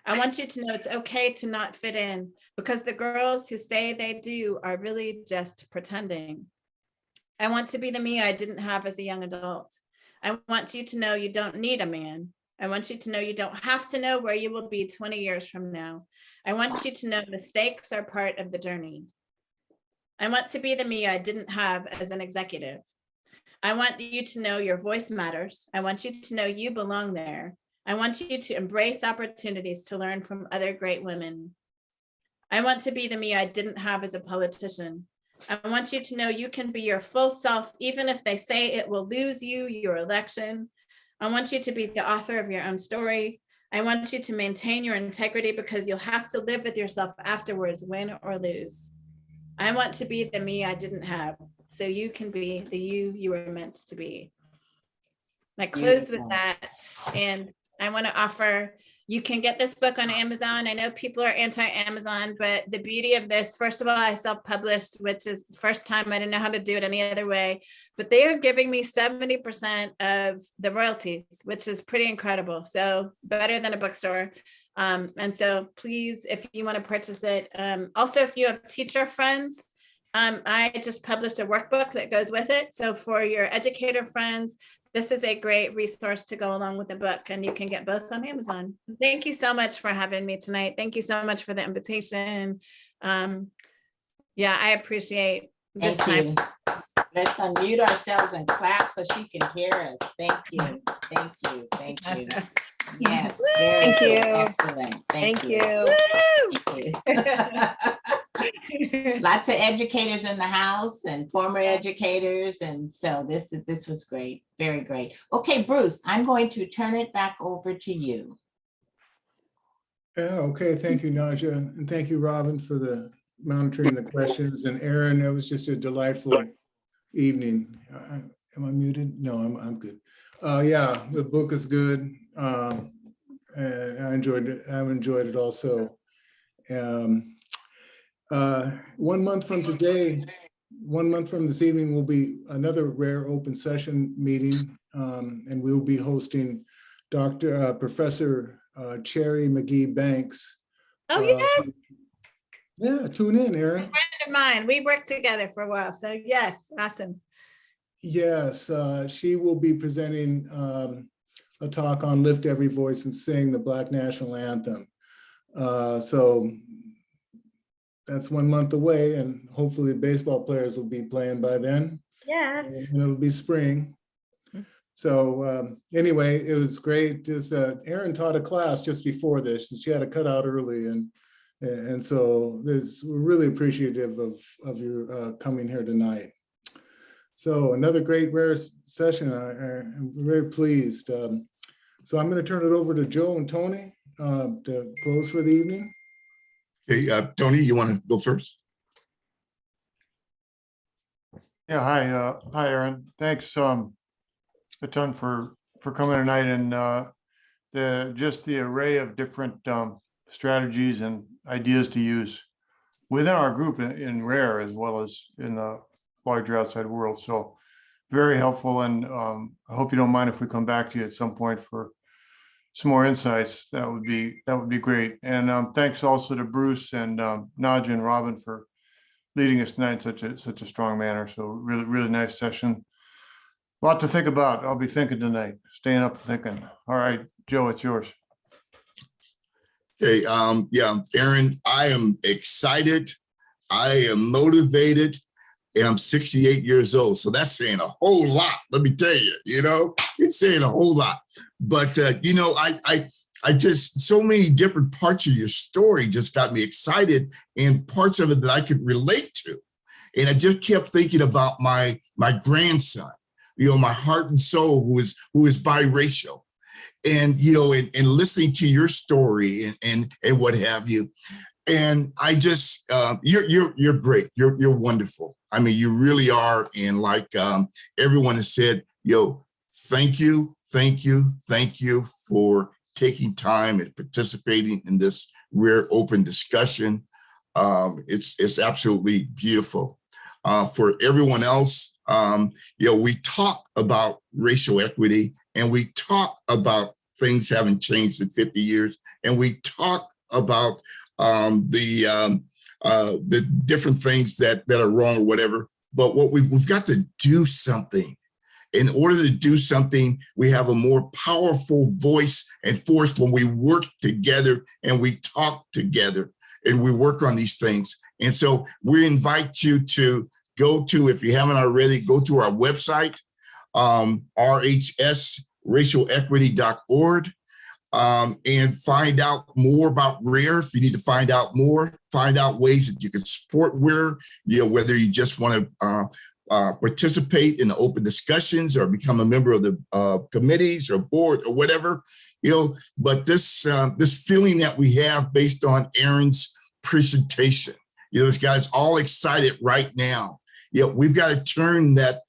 I want you to know it's okay to not fit in, because the girls who say they do are really just pretending. I want to be the me I didn't have as a young adult. I want you to know you don't need a man. I want you to know you don't have to know where you will be 20 years from now. I want you to know mistakes are part of the journey. I want to be the me I didn't have as an executive. I want you to know your voice matters. I want you to know you belong there. I want you to embrace opportunities to learn from other great women. I want to be the me I didn't have as a politician. I want you to know you can be your full self, even if they say it will lose you your election. I want you to be the author of your own story. I want you to maintain your integrity because you'll have to live with yourself afterwards, win or lose. I want to be the me I didn't have, so you can be the you were meant to be. And I close with that, and I want to offer, you can get this book on Amazon. I know people are anti-Amazon, but the beauty of this, first of all, I self-published, which is the first time I didn't know how to do it any other way, but they are giving me 70% of the royalties, which is pretty incredible. So better than a bookstore. And so please, if you want to purchase it, also, if you have teacher friends, I just published a workbook that goes with it. So for your educator friends, this is a great resource to go along with the book, and you can get both on Amazon. Thank you so much for having me tonight. Thank you so much for the invitation. Yeah, I appreciate this time. Let's unmute ourselves and clap so she can hear us. Thank you. Thank you. Thank you. Yes. Thank you. Excellent. Thank you. Lots of educators in the house and former educators. And so this was great. Very great. Okay, Bruce, I'm going to turn it back over to you. Yeah, okay. Thank you, Naja. And thank you, Robin, for the monitoring the questions. And Erin, it was just a delightful evening. Am I muted? No, I'm good. Yeah, the book is good. And I enjoyed it. I've enjoyed it also. 1 month from today, 1 month from this evening will be another rare open session meeting, and we'll be hosting Professor Cherry McGee Banks. Oh, yes. Yeah, tune in, Erin. A friend of mine. We worked together for a while. So yes, awesome. Yes, she will be presenting a talk on Lift Every Voice and Sing the Black National Anthem. So that's 1 month away, and hopefully baseball players will be playing by then. Yes. And it'll be spring. So anyway, it was great. Just Erin taught a class just before this. She had to cut out early, and so we're really appreciative of your coming here tonight. So another great rare session. I'm very pleased. So I'm going to turn it over to Joe and Tony to close for the evening. Okay, Tony, you want to go first? Yeah, hi, Erin. Thanks a ton for coming tonight, and the array of different strategies and ideas to use within our group in Rare as well as in the larger outside world. So very helpful, and I hope you don't mind if we come back to you at some point for some more insights. That would be great. And thanks also to Bruce and Naja and Robin for leading us tonight in such a strong manner. So really nice session. A lot to think about. I'll be thinking tonight, staying up thinking. All right, Joe, it's yours. Okay, yeah, Erin, I am excited. I am motivated, and I'm 68 years old. So that's saying a whole lot. Let me tell you, it's saying a whole lot. But, I just, so many different parts of your story just got me excited, and parts of it that I could relate to. And I just kept thinking about my grandson, my heart and soul, who is biracial. And, and listening to your story and what have you. And I just, you're great. You're wonderful. I mean, you really are. And like everyone has said, thank you for taking time and participating in this rare open discussion. It's absolutely beautiful. For everyone else, we talk about racial equity, and we talk about things haven't changed in 50 years, and we talk about the different things that are wrong or whatever. But what we've got to do something. In order to do something, we have a more powerful voice and force when we work together and we talk together. and we work on these things. And so we invite you to go to, if you haven't already, go to our website, rhsracialequity.org, and find out more about RARE. If you need to find out more, find out ways that you can support RARE, whether you just want to participate in the open discussions or become a member of the committees or board or whatever, but this feeling that we have based on Erin's presentation, this guy's all excited right now. We've got to turn that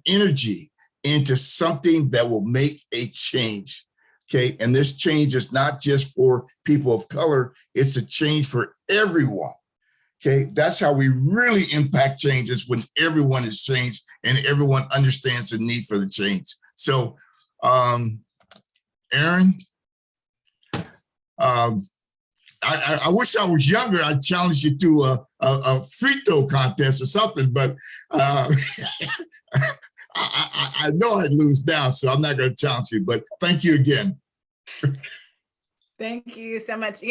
energy into something that will make a change. Okay. And this change is not just for people of color, it's a change for everyone. Okay. That's how we really impact changes, when everyone is changed and everyone understands the need for the change. So, Erin, I wish I was younger. I'd challenge you to a free throw contest or something, but I know I'd lose now, so I'm not going to challenge you, but thank you again. Thank you so much.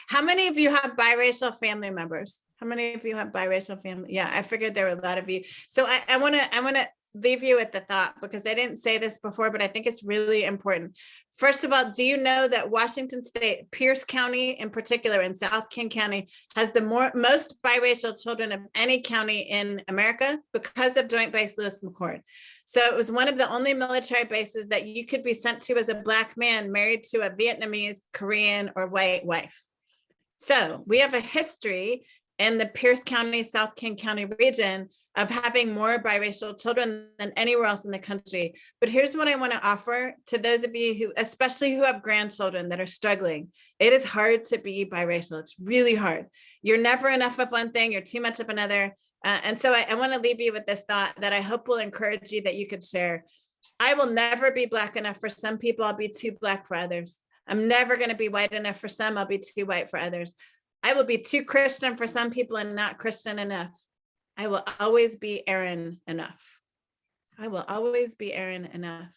How many of you have biracial family members? How many of you have biracial family? Yeah, I figured there were a lot of you. So I want to leave you with the thought, because I didn't say this before, but I think it's really important. First of all, do you know that Washington State, Pierce County in particular, and South King County has the most biracial children of any county in America because of Joint Base Lewis McChord. So it was one of the only military bases that you could be sent to as a Black man married to a Vietnamese, Korean, or white wife. So we have a history in the Pierce County, South King County region of having more biracial children than anywhere else in the country. But here's what I want to offer to those of you who, especially who have grandchildren that are struggling. It is hard to be biracial. It's really hard. You're never enough of one thing. You're too much of another. And so I want to leave you with this thought that I hope will encourage you, that you could share. I will never be Black enough for some people. I'll be too Black for others. I'm never going to be white enough for some. I'll be too white for others. I will be too Christian for some people and not Christian enough. I will always be Erin enough. I will always be Erin enough.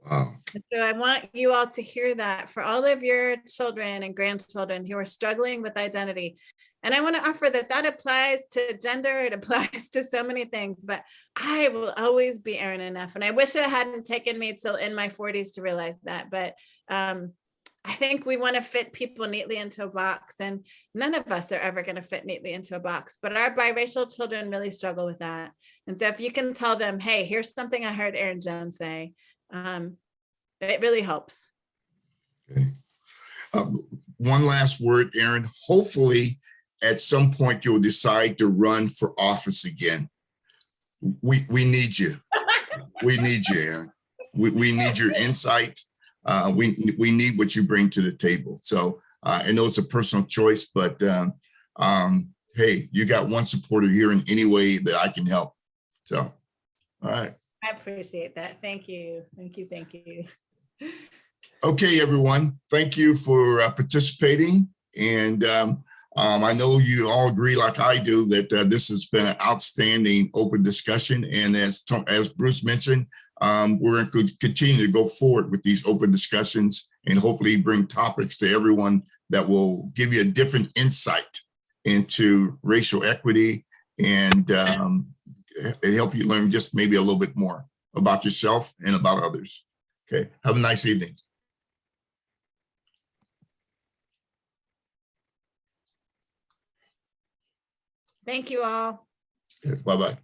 Wow. And so I want you all to hear that for all of your children and grandchildren who are struggling with identity. And I want to offer that applies to gender. It applies to so many things, but I will always be Erin enough. And I wish it hadn't taken me till in my 40s to realize that. But I think we want to fit people neatly into a box, and none of us are ever going to fit neatly into a box, but our biracial children really struggle with that. And so if you can tell them, hey, here's something I heard Erin Jones say, it really helps. Okay. One last word, Erin. Hopefully at some point you'll decide to run for office again. We need you. We need you, Erin. We need your insight. We need what you bring to the table. So I know it's a personal choice, but hey, you got one supporter here in any way that I can help. So, all right. I appreciate that. Thank you. Thank you. Thank you. Okay, everyone. Thank you for participating. And I know you all agree, like I do, that this has been an outstanding open discussion. And as Bruce mentioned, we're going to continue to go forward with these open discussions and hopefully bring topics to everyone that will give you a different insight into racial equity and help you learn just maybe a little bit more about yourself and about others. Okay, have a nice evening. Thank you all. Yes, bye-bye.